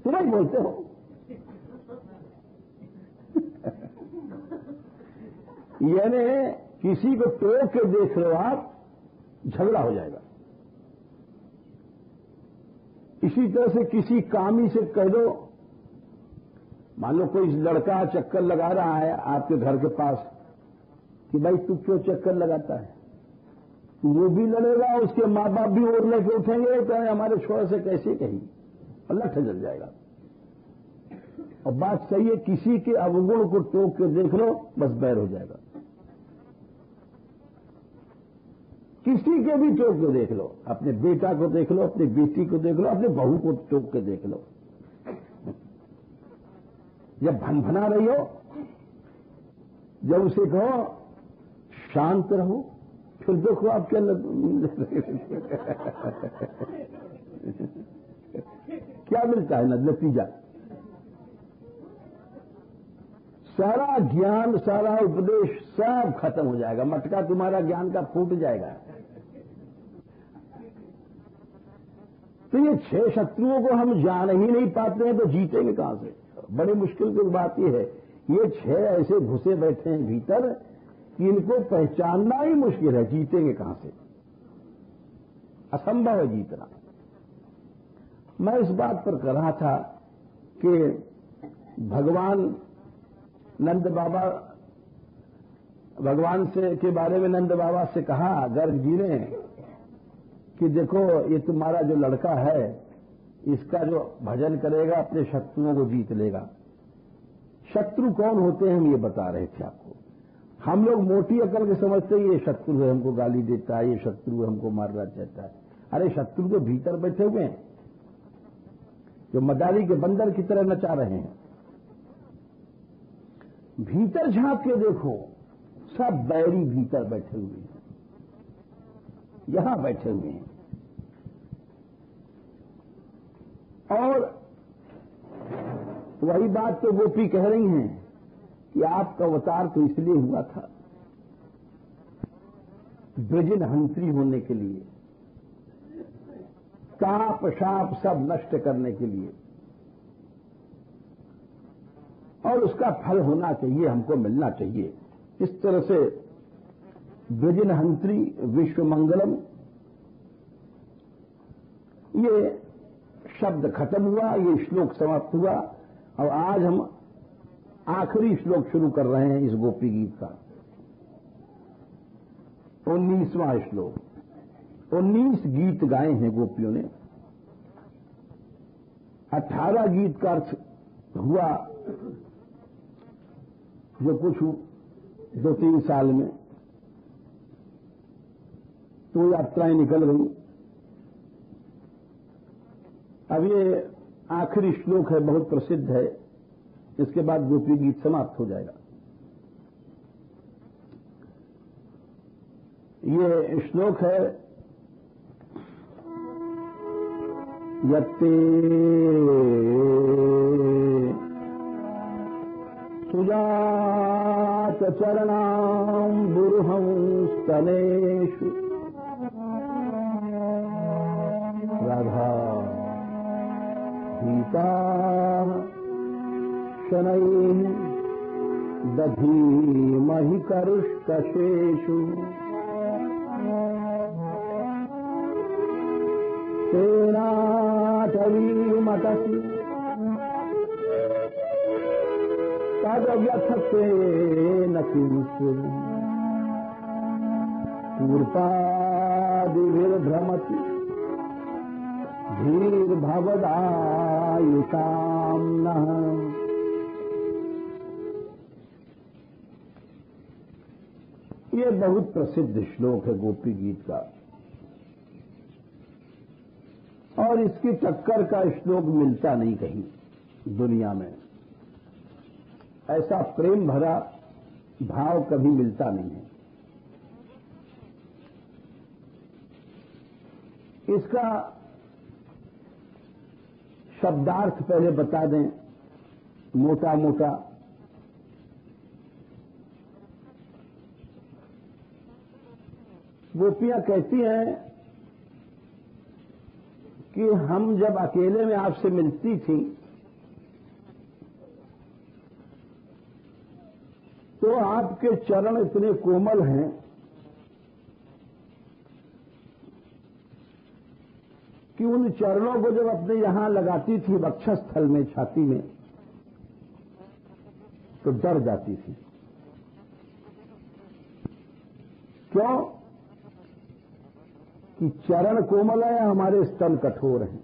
तुरंत बोलते हो। यानी किसी को टोक के देख रहे हो आप, झगड़ा हो जाएगा। इसी तरह से किसी कामी से कह दो, मान लो कोई लड़का चक्कर लगा रहा है आपके घर के पास, कि भाई तू क्यों चक्कर लगाता है, वो भी लड़ेगा, उसके माँ बाप भी और लेके उठेंगे, तो हमारे छोरे से कैसे कही, और लठ जल जाएगा। और बात सही है, किसी के अवगुण को टोक के देख लो, बस बैर हो जाएगा। किसी के भी टोक के देख लो, अपने बेटा को देख लो, अपनी बेटी को देख लो, अपने बहू को टोक के देख लो, जब भनभना रही हो, जब उसे कहो शांत रहो, फिर देखो आप क्या क्या मिलता है ना नतीजा। सारा ज्ञान, सारा उपदेश सब खत्म हो जाएगा, मटका तुम्हारा ज्ञान का फूट जाएगा। तो ये 6 शत्रुओं को हम जान ही नहीं पाते हैं, तो जीतेंगे कहां से? बड़ी मुश्किल की बात यह है, ये 6 ऐसे घुसे बैठे हैं भीतर कि इनको पहचानना ही मुश्किल है, जीतेंगे कहां से? असंभव है जीतना। मैं इस बात पर कह रहा था कि भगवान नंद बाबा, भगवान से के बारे में नंद बाबा से कहा गर्ग जी ने कि देखो ये तुम्हारा जो लड़का है, इसका जो भजन करेगा अपने शत्रुओं को जीत लेगा। शत्रु कौन होते हैं हम ये बता रहे थे आपको। हम लोग मोटी अकल के समझते हैं ये शत्रु है, हमको गाली देता है, ये शत्रु है, हमको मारना चाहता है। अरे शत्रु तो भीतर बैठे हुए हैं, जो मदारी के बंदर की तरह नचा रहे हैं। भीतर झांक के देखो, सब बैरी भीतर बैठे हुए हैं, यहां बैठे हुए हैं। और वही बात तो गोपी कह रही हैं कि आपका अवतार तो इसलिए हुआ था ब्रजन हंत्री होने के लिए, काप शाप सब नष्ट करने के लिए, और उसका फल होना चाहिए, हमको मिलना चाहिए। इस तरह से ब्रजन हंत्री विश्व मंगलम, ये शब्द खत्म हुआ, ये श्लोक समाप्त हुआ। और आज हम आखिरी श्लोक शुरू कर रहे हैं इस गोपी गीत का, 19वां श्लोक। 19 गीत गाए हैं गोपियों ने, 18 गीत का अर्थ हुआ जो कुछ 2-3 साल में, तो यात्राएं निकल गई। अब ये आखिरी श्लोक है, बहुत प्रसिद्ध है, इसके बाद गोपी गीत समाप्त हो जाएगा। ये श्लोक है, यत्ते सुजात चरणाम्बुरुहं स्तनेषु राधा सीता शनैः दधीमहि करुष्कशेषु तेनाटवीमतसि तद्व्यथतेन किंचित् पूर्पादिभिर्भ्रमति धीर्भवदायुतां नः। ये बहुत प्रसिद्ध श्लोक है गोपी गीत का, और इसकी टक्कर का श्लोक मिलता नहीं कहीं दुनिया में। ऐसा प्रेम भरा भाव कभी मिलता नहीं है। इसका शब्दार्थ पहले बता दें मोटा मोटा। गोपियां कहती हैं कि हम जब अकेले में आपसे मिलती थी तो आपके चरण इतने कोमल हैं कि उन चरणों को जब अपने यहां लगाती थी वक्षस्थल में, छाती में, तो डर जाती थी। क्यों? कि चरण कोमल है, हमारे स्तन कठोर हैं।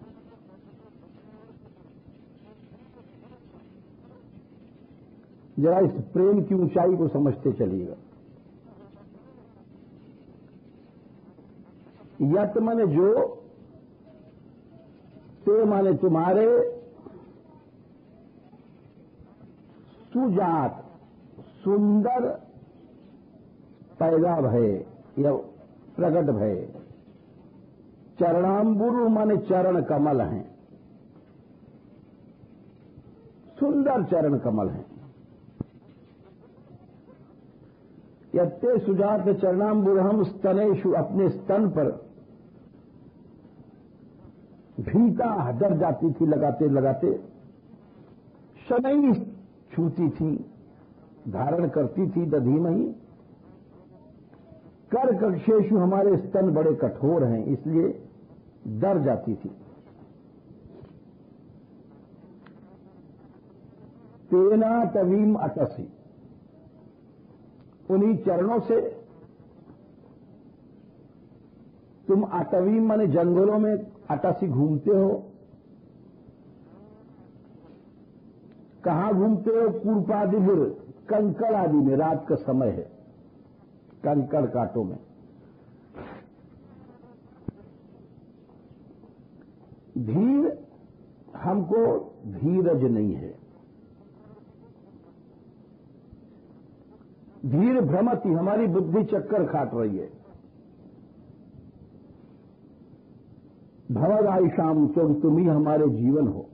जरा इस प्रेम की ऊंचाई को समझते चलिएगा। यत माने जो, ते माने तुम्हारे, सुजात सुंदर पैदा भय या प्रकट भय। चरणांबुरु माने चरण कमल हैं, सुंदर चरण कमल हैं। यत्ते सुजात चरणांबुरहम स्तनेषु, अपने स्तन पर भीता डर जाती थी लगाते लगाते। शनैः छूती थी, धारण करती थी दधीमहि। कर कक्षेषु, हमारे स्तन बड़े कठोर हैं इसलिए डर जाती थी। तेना तवीम अटसी, उन्हीं चरणों से तुम अटवीम माने जंगलों में अटसी घूमते हो। कहां घूमते हो? कूर्पादिभुर, कंकड़ आदि में, रात का समय है, कंकड़ कांटों में। धीर हमको धीरज नहीं है। धीर भ्रमति, हमारी बुद्धि चक्कर खाट रही है। भवद आयुषाम, क्योंकि तुम ही हमारे जीवन हो।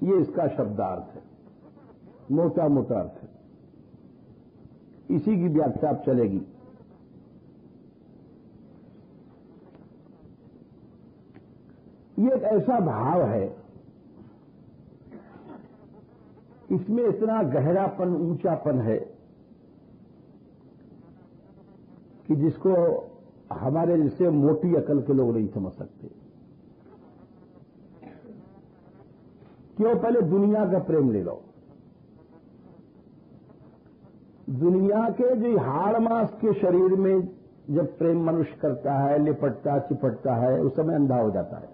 ये इसका शब्दार्थ है, मोटा मोटा अर्थ है। इसी की व्याख्या अब चलेगी। ये एक ऐसा भाव है, इसमें इतना गहरापन, ऊंचापन है कि जिसको हमारे जैसे मोटी अकल के लोग नहीं समझ सकते। क्यों? पहले दुनिया का प्रेम ले लो। दुनिया के जो हाड़ मांस के शरीर में जब प्रेम मनुष्य करता है, लिपटता चिपटता है, उस समय अंधा हो जाता है।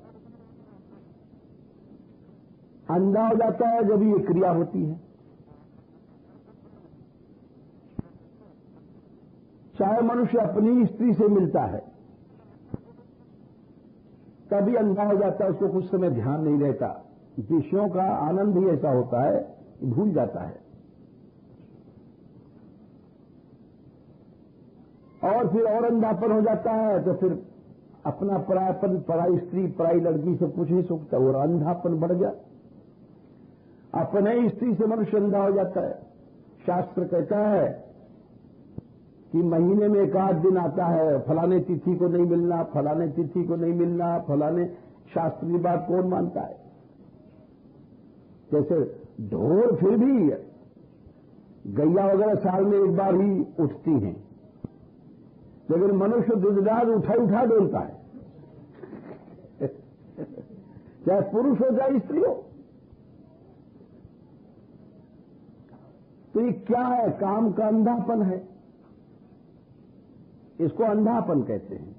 अंधा हो जाता है जब ये क्रिया होती है। चाहे मनुष्य अपनी स्त्री से मिलता है तभी अंधा हो जाता है, उसको कुछ समय ध्यान नहीं रहता। विषयों का आनंद ही ऐसा होता है, भूल जाता है। और फिर और अंधापन हो जाता है तो फिर अपना परायपन, पराई स्त्री, पराई लड़की से कुछ नहीं सूखता, और अंधापन बढ़ गया। अपने ही स्त्री से मनुष्य अंधा हो जाता है। शास्त्र कहता है कि महीने में एक आध दिन आता है, फलाने तिथि को नहीं मिलना, फलाने तिथि को नहीं मिलना, फलाने। शास्त्र की बात कौन मानता है? जैसे ढोर फिर भी गैया वगैरह साल में एक बार ही उठती हैं, लेकिन मनुष्य दुधदार उठा डोलता है, चाहे पुरुष हो चाहे स्त्री हो। तो ये क्या है? काम का अंधापन है, इसको अंधापन कहते हैं।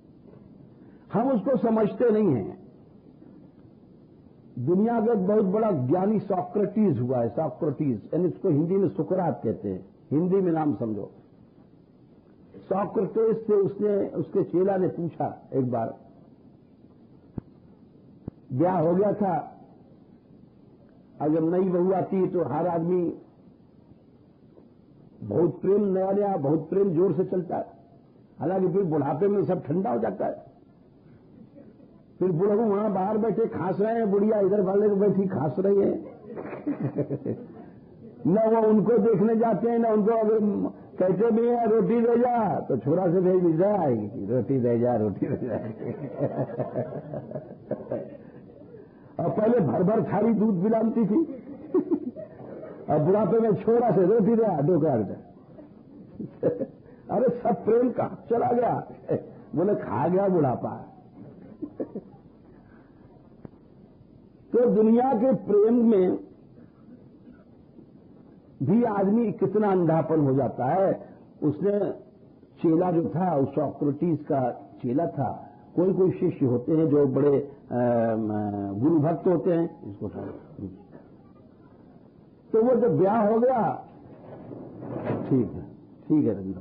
हम उसको समझते नहीं हैं। दुनिया का एक बहुत बड़ा ज्ञानी सॉक्रेटिस हुआ है, सॉक्रेटिस, यानी इसको हिंदी में सुकरात कहते हैं, हिंदी में नाम समझो। सॉक्रेटिस से उसके चेला ने पूछा एक बार, ब्याह हो गया था, अगर नई बहू आती तो हर आदमी बहुत प्रेम, नया नया बहुत प्रेम जोर से चलता है, हालांकि फिर बुढ़ापे में सब ठंडा हो जाता है। फिर बुढ़ऊ वहां बाहर बैठे खांस रहे हैं, बुढ़िया इधर वाले को बैठी खांस रही है। न वो उनको देखने जाते हैं, न उनको अगर कहते भी हैं रोटी दे जा तो छोरा से भेज दी जाएगी, रोटी दे जा, रोटी दे जा। और पहले भर भर थाली दूध पिलाती थी, और बुढ़ापे में छोरा से रोटी दे डोकर दे। अरे सब प्रेम का चला गया, बोले खा गया बुढ़ापा। तो दुनिया के प्रेम में भी आदमी कितना अंधापन हो जाता है। उसने चेला जो था, उस सॉक्रेटिस का चेला था, कोई कोई शिष्य होते हैं जो बड़े गुरु भक्त होते हैं, इसको तो वो जब ब्याह हो गया, ठीक है रविंद्र,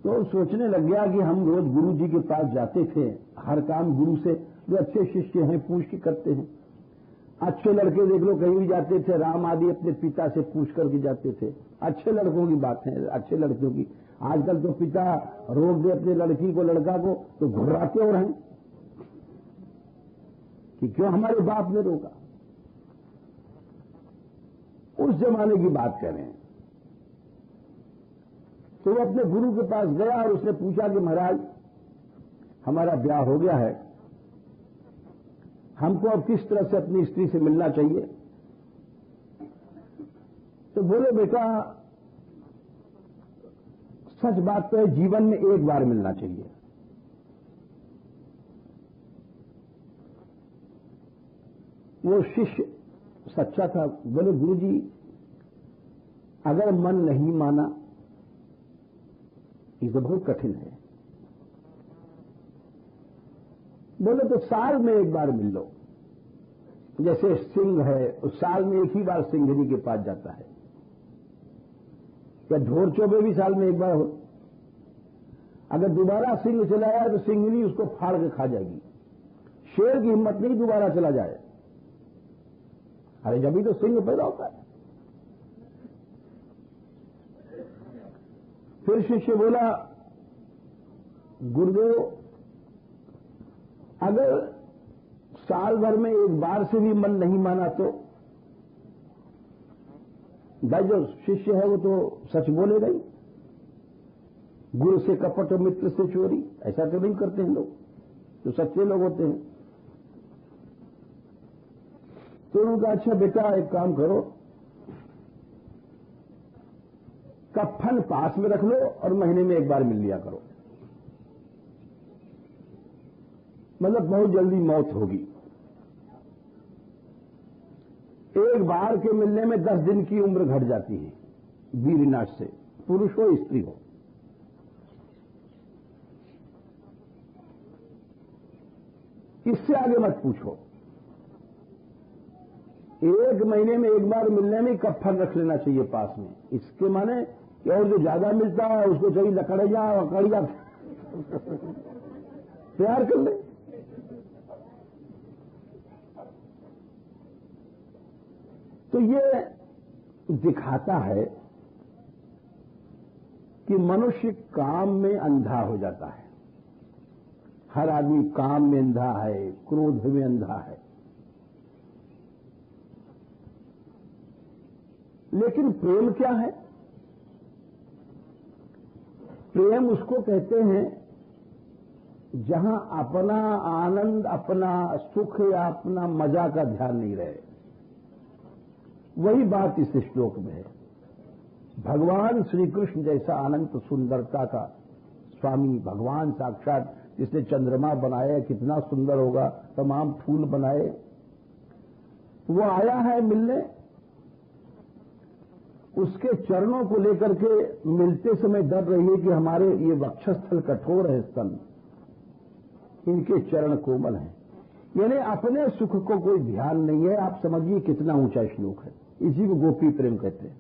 तो सोचने लग गया कि हम रोज गुरु जी के पास जाते थे, हर काम गुरु से, जो अच्छे शिष्य हैं पूछ के करते हैं। अच्छे लड़के देख लो कहीं भी जाते थे, राम आदि अपने पिता से पूछ करके जाते थे। अच्छे लड़कों की बात है, अच्छे लड़कियों की। आजकल तो पिता रोक दे अपने लड़की को, लड़का को, तो घुर्राते हो रहे हैं कि क्यों हमारे बाप ने रोका। उस जमाने की बात कर रहे हैं। तो वो अपने गुरु के पास गया और उसने पूछा कि महाराज हमारा ब्याह हो गया है, हमको अब किस तरह से अपनी स्त्री से मिलना चाहिए। तो बोले बेटा सच बात तो है, जीवन में एक बार मिलना चाहिए। वो शिष्य सच्चा था, बोले गुरुजी अगर मन नहीं माना ये तो बहुत कठिन है। बोले तो साल में एक बार मिल लो, जैसे सिंह है उस साल में एक ही बार सिंघनी के पास जाता है, या ढोर चौबे भी साल में एक बार हो। अगर दोबारा सिंह चला आया तो सिंघनी उसको फाड़ के खा जाएगी। शेर की हिम्मत नहीं दोबारा चला जाए, अरे जब ही तो सिंह पैदा होता है। फिर शिष्य बोला गुरुदेव अगर साल भर में एक बार से भी मन नहीं माना तो? भाई जो शिष्य है वो तो सच बोलेगा ही। गुरु से कपट और मित्र से चोरी, ऐसा तो नहीं करते हैं लोग, जो सच्चे लोग होते हैं। तो उनका अच्छा बेटा एक काम करो, कफन पास में रख लो और महीने में एक बार मिल लिया करो, मतलब बहुत जल्दी मौत होगी। एक बार के मिलने में 10 दिन की उम्र घट जाती है वीरनाश से, पुरुष हो स्त्री हो। इससे आगे मत पूछो। एक महीने में एक बार मिलने में कफन रख लेना चाहिए पास में। इसके माने कि और जो ज्यादा मिलता है उसको चाहिए लकड़िया अकड़िया तैयार कर ले। तो ये दिखाता है कि मनुष्य काम में अंधा हो जाता है। हर आदमी काम में अंधा है, क्रोध में अंधा है। लेकिन प्रेम क्या है? प्रेम उसको कहते हैं जहां अपना आनंद, अपना सुख या अपना मजा का ध्यान नहीं रहे। वही बात इस श्लोक में है। भगवान श्री कृष्ण जैसा अनंत सुंदरता का स्वामी, भगवान साक्षात, जिसने चंद्रमा बनाया कितना सुंदर होगा, तमाम फूल बनाए, वो आया है मिलने। उसके चरणों को लेकर के मिलते समय डर रही है कि हमारे ये वक्षस्थल कठोर है, स्तन, इनके चरण कोमल हैं। यानी अपने सुख को कोई ध्यान नहीं है। आप समझिए कितना ऊंचा श्लोक है। इसी को गोपी प्रेम कहते हैं।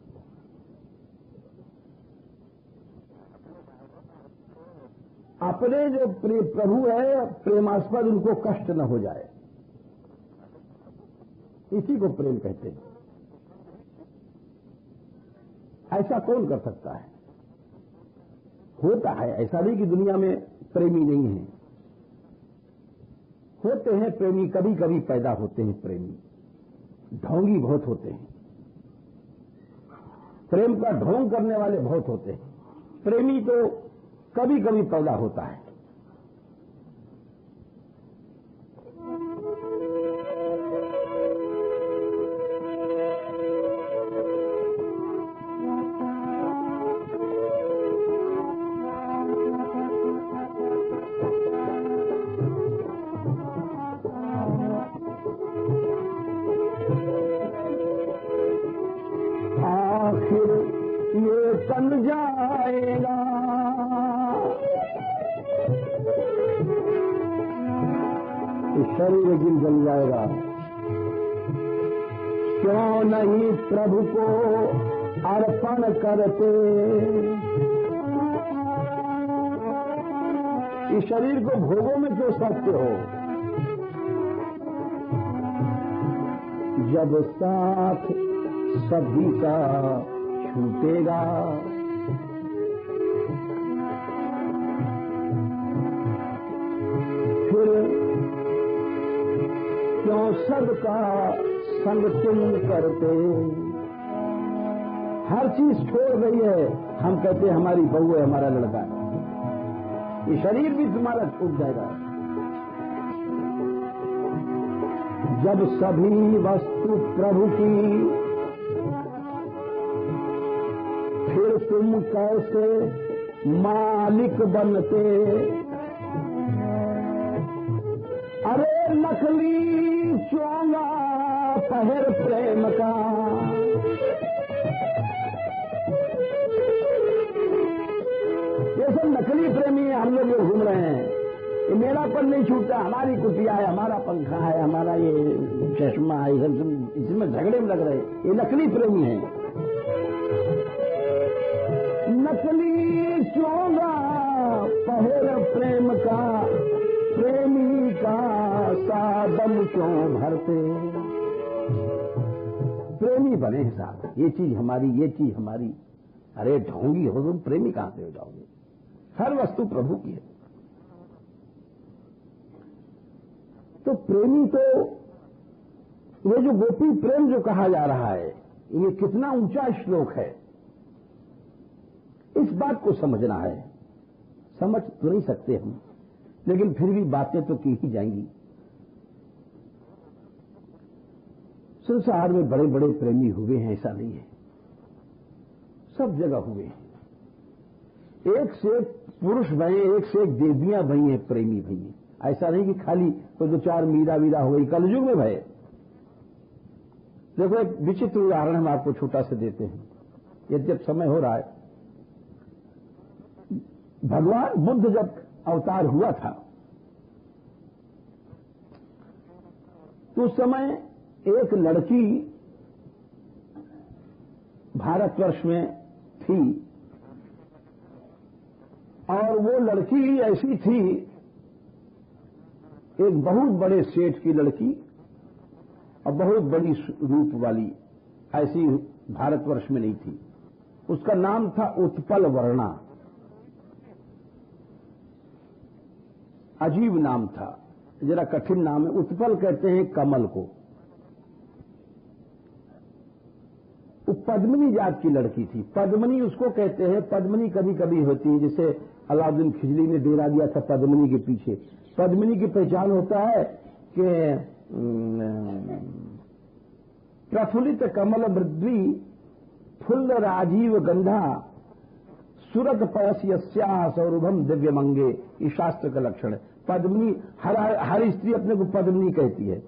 अपने जो प्रभु है प्रेमास्पद, उनको कष्ट न हो जाए, इसी को प्रेम कहते हैं। ऐसा कौन कर सकता है? होता है, ऐसा नहीं कि दुनिया में प्रेमी नहीं है, होते हैं प्रेमी, कभी कभी पैदा होते हैं प्रेमी, ढोंगी बहुत होते हैं, प्रेम का ढोंग करने वाले बहुत होते हैं। प्रेमी तो कभी कभी पैदा होता है। आखिर ये तन जाएगा, शरीर एक दिन जल जाएगा। क्यों नहीं प्रभु को अर्पण करते? इस शरीर को भोगों में क्यों सौंपते हो? जब साथ सभी का छूटेगा, फिर क्यों सबका संग तुम करते? हर चीज छोड़ रही है, हम कहते हैं हमारी बहू है, हमारा लड़का है। ये शरीर भी तुम्हारा छूट जाएगा। जब सभी वस्तु प्रभु की, फिर तुम कैसे मालिक बनते? अरे नकली चोंगा पहर प्रेम का, ये सब नकली प्रेमी है। हम लोग घूम रहे हैं, ये मेरापन नहीं छूटता। हमारी कुटिया है, हमारा पंखा है, हमारा ये चश्मा है, इसमें झगड़े में लग रहे हैं। ये नकली प्रेमी है। नकली चोंगा पहर प्रेम का, प्रेमी का सादम क्यों भरते? प्रेमी बने हैं साहब, ये चीज हमारी, ये चीज हमारी। अरे ढोंगी हो तुम, प्रेमी कहां से हो जाओगे? हर वस्तु प्रभु की है। तो प्रेमी तो, ये जो गोपी प्रेम जो कहा जा रहा है, ये कितना ऊंचा श्लोक है। इस बात को समझना है। समझ तो नहीं सकते हम, लेकिन फिर भी बातें तो की ही जाएंगी। संसार में बड़े बड़े प्रेमी हुए हैं, ऐसा नहीं है, सब जगह हुए हैं। एक से एक पुरुष भये, एक से एक देवियां भई हैं, प्रेमी भई हैं। ऐसा नहीं कि खाली कोई दो चार मीरा वीरा हो गई। कलयुग में भय। देखो एक विचित्र उदाहरण हम आपको छोटा से देते हैं। यद्यप समय हो रहा है, भगवान बुद्ध जब अवतार हुआ था तो उस समय एक लड़की भारतवर्ष में थी, और वो लड़की ऐसी थी, एक बहुत बड़े सेठ की लड़की और बहुत बड़ी रूप वाली, ऐसी भारतवर्ष में नहीं थी। उसका नाम था उत्पल वर्णा। अजीब नाम था, जरा कठिन नाम है। उत्पल कहते हैं कमल को। वो पद्मिनी जात की लड़की थी। पद्मिनी उसको कहते हैं। पद्मिनी कभी कभी होती है, जैसे अलाउद्दीन खिजली ने डेरा दिया था पद्मिनी के पीछे। पद्मिनी की पहचान होता है कि प्रफुल्लित कमल मृद्वी फुल्ल राजीव गंधा सुरत परस यस्या सौरभम दिव्य मंगे। ये शास्त्र का लक्षण है। पद्मिनी, हर स्त्री अपने को पद्मिनी कहती है।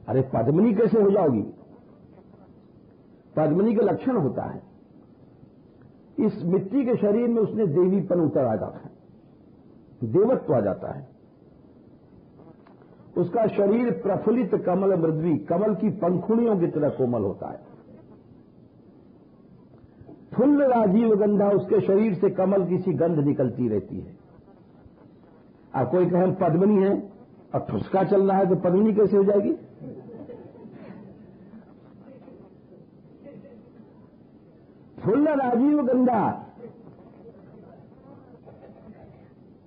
अरे पद्मिनी कैसे हो जाओगी? पद्मिनी का लक्षण होता है, इस मिट्टी के शरीर में उसने देवीपन उतर आ जाता है, देवत्व आ जाता है। उसका शरीर प्रफुल्लित कमल मृद्वी, कमल की पंखुड़ियों की तरह कोमल होता है। फुल्ल राजीव गंधा, उसके शरीर से कमल की सी गंध निकलती रहती है। अब कोई कहे पद्मिनी है और ठुसका चल रहा है तो पद्मिनी कैसे हो जाएगी? फुल्ल राजीव गंधा,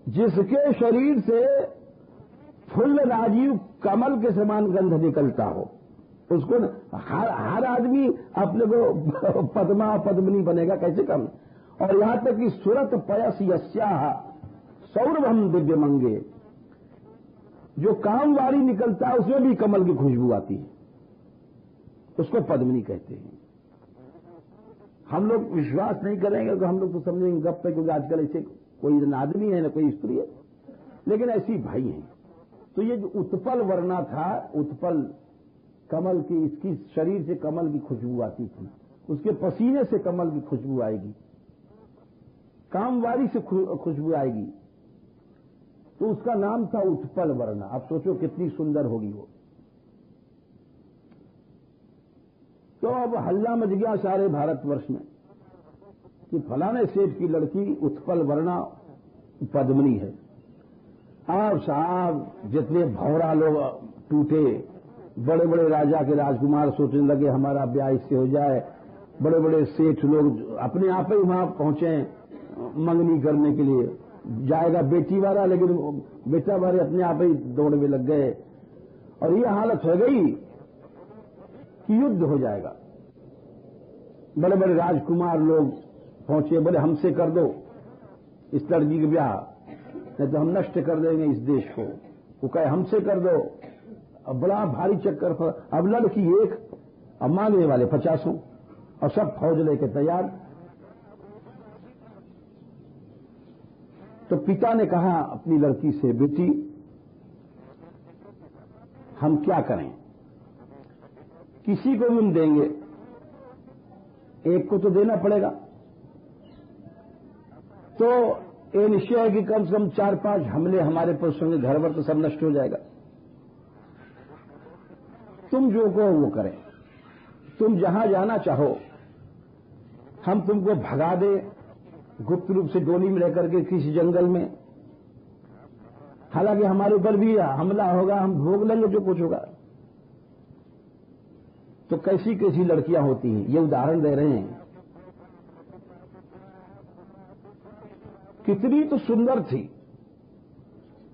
जिसके शरीर से फुल्ल राजीव कमल के समान गंध निकलता हो, उसको हर आदमी अपने को पद्मा पद्मिनी बनेगा, कैसे कम? और यहां तक कि सुरत पयस यस्याह सौरभम दिव्य मंगे, जो कामवारी निकलता है उसमें भी कमल की खुशबू आती है, उसको पद्मिनी कहते हैं। हम लोग विश्वास नहीं करेंगे तो हम लोग तो समझेंगे गप पे, क्योंकि आजकल ऐसे कोई न आदमी है न कोई स्त्री है, लेकिन ऐसी भाई है। तो ये जो उत्पल वर्णा था, उत्पल कमल की, इसकी शरीर से कमल की खुशबू आती थी, उसके पसीने से कमल की खुशबू आएगी, कामवारी से खुशबू आएगी, तो उसका नाम था उत्पल वर्णा। आप सोचो कितनी सुंदर होगी वो। तो अब हल्ला मच गया सारे भारतवर्ष में कि फलाने सेठ की लड़की उत्पल वर्णा पद्मिनी है। अब साहब जितने भौरा लोग टूटे, बड़े बड़े राजा के राजकुमार सोचने लगे हमारा ब्याह इससे हो जाए। बड़े बड़े सेठ लोग अपने आप ही वहां पहुंचे मंगनी करने के लिए। जाएगा बेटी वाला, लेकिन बेटा वाले अपने आप ही दौड़ में लग गए और ये हालत हो गई कि युद्ध हो जाएगा। बड़े बड़े राजकुमार लोग पहुंचे, बोले हमसे कर दो इस लड़की का ब्याह, नहीं तो हम नष्ट कर देंगे इस देश को। वो कहे हमसे कर दो। अब बड़ा भारी चक्कर। अब लड़की एक, अब मांगने वाले 50 और सब फौज लेके तैयार। तो पिता ने कहा अपनी लड़की से, बेटी हम क्या करें, किसी को भी हम देंगे, एक को तो देना पड़ेगा। तो ये निश्चय है कि कम से कम 4-5 हमले हमारे पर होंगे, घर भर तो सब नष्ट हो जाएगा। तुम जो कहो वो करें, तुम जहां जाना चाहो हम तुमको भगा दे, गुप्त रूप से डोली में लेकर के किसी जंगल में। हालांकि हमारे ऊपर भी हमला होगा, हम भोग लेंगे जो कुछ होगा। तो कैसी कैसी लड़कियां होती हैं, ये उदाहरण दे रहे हैं। कितनी तो सुंदर थी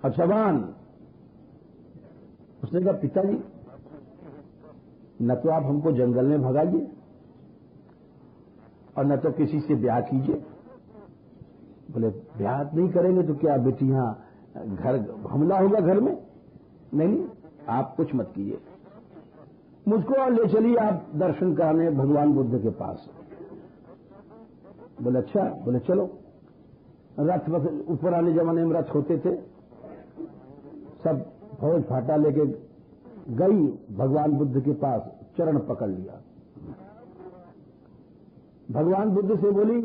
और जवान। उसने कहा पिताजी न तो आप हमको जंगल में भगाइए और न तो किसी से ब्याह कीजिए। बोले ब्याह नहीं करेंगे तो क्या बेटी यहां घर हमला होगा घर में? नहीं, आप कुछ मत कीजिए, मुझको ले चलिए आप दर्शन कराने भगवान बुद्ध के पास। बोले अच्छा। बोले चलो। रथ ऊपर आने जमाने में रथ होते थे, सब फौज फाटा लेके गई भगवान बुद्ध के पास, चरण पकड़ लिया। भगवान बुद्ध से बोली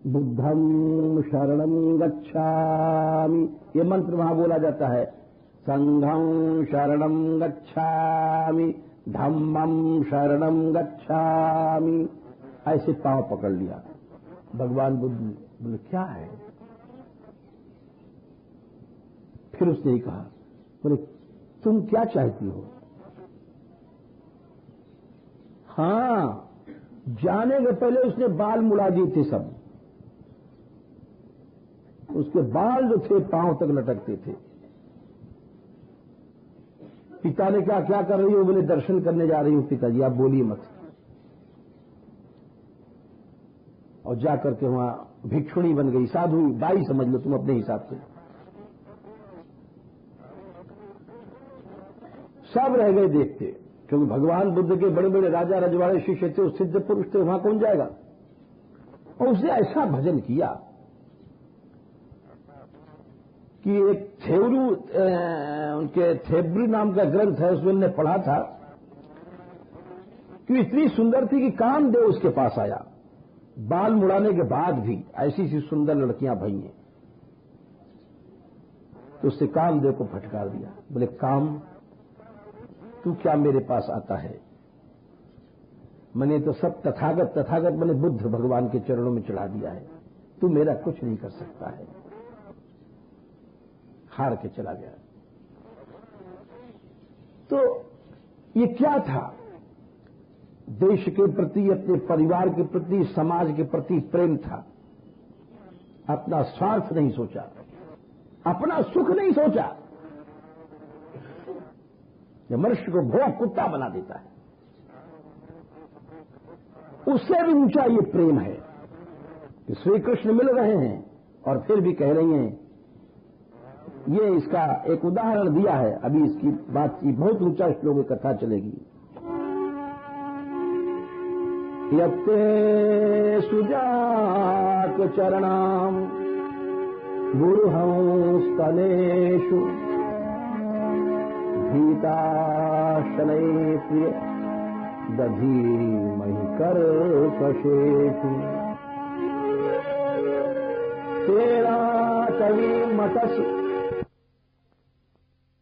बुद्धं शरणं गच्छामि, ये मंत्र वहां बोला जाता है। संघं शरणं गच्छामि, धम्मं शरणं गच्छामि, ऐसे पांव पकड़ लिया। भगवान बुद्ध बोले क्या है? फिर उसने ही कहा, बोले तुम क्या चाहती हो? हां, जाने के पहले उसने बाल मुड़ा दिए थे सब, उसके बाल जो थे पांव तक लटकते थे। पिता ने कहा क्या कर रही हो? बोले दर्शन करने जा रही हूं पिताजी, आप बोलिए मत। और जाकर के वहां भिक्षुणी बन गई, साधु बाई समझ लो तुम अपने हिसाब से। सब रह गए देखते, क्योंकि भगवान बुद्ध के बड़े बड़े राजा रजवाड़े शिष्य थे, सिद्ध पुरुष थे, वहां कौन जाएगा। और उसने ऐसा भजन किया कि एक थेवरू, उनके थेब्री नाम का ग्रंथ है, उसमें उन्होंने पढ़ा था कि इतनी सुंदर थी कि कामदेव उसके पास आया। बाल मुड़ाने के बाद भी ऐसी सी सुंदर लड़कियां भई हैं। तो उससे कामदेव को फटकार दिया। बोले काम, तू क्या मेरे पास आता है? मैंने तो सब तथागत मैंने बुद्ध भगवान के चरणों में चढ़ा दिया है, तू मेरा कुछ नहीं कर सकता है। हार के चला गया। तो ये क्या था? देश के प्रति, अपने परिवार के प्रति, समाज के प्रति प्रेम था। अपना स्वार्थ नहीं सोचा, अपना सुख नहीं सोचा। यह मनुष्य को भोग कुत्ता बना देता है। उससे भी ऊंचा ये प्रेम है कि श्री कृष्ण मिल रहे हैं और फिर भी कह रही हैं। ये इसका एक उदाहरण दिया है। अभी इसकी बात की बहुत ऊंचा श्लोक में कथा चलेगी। यत्ते सुजात चरणाम गुरुहंस्तनेषु भीताशनै प्रिय दधीमहि कर्कशेषु तेरा कवि मतस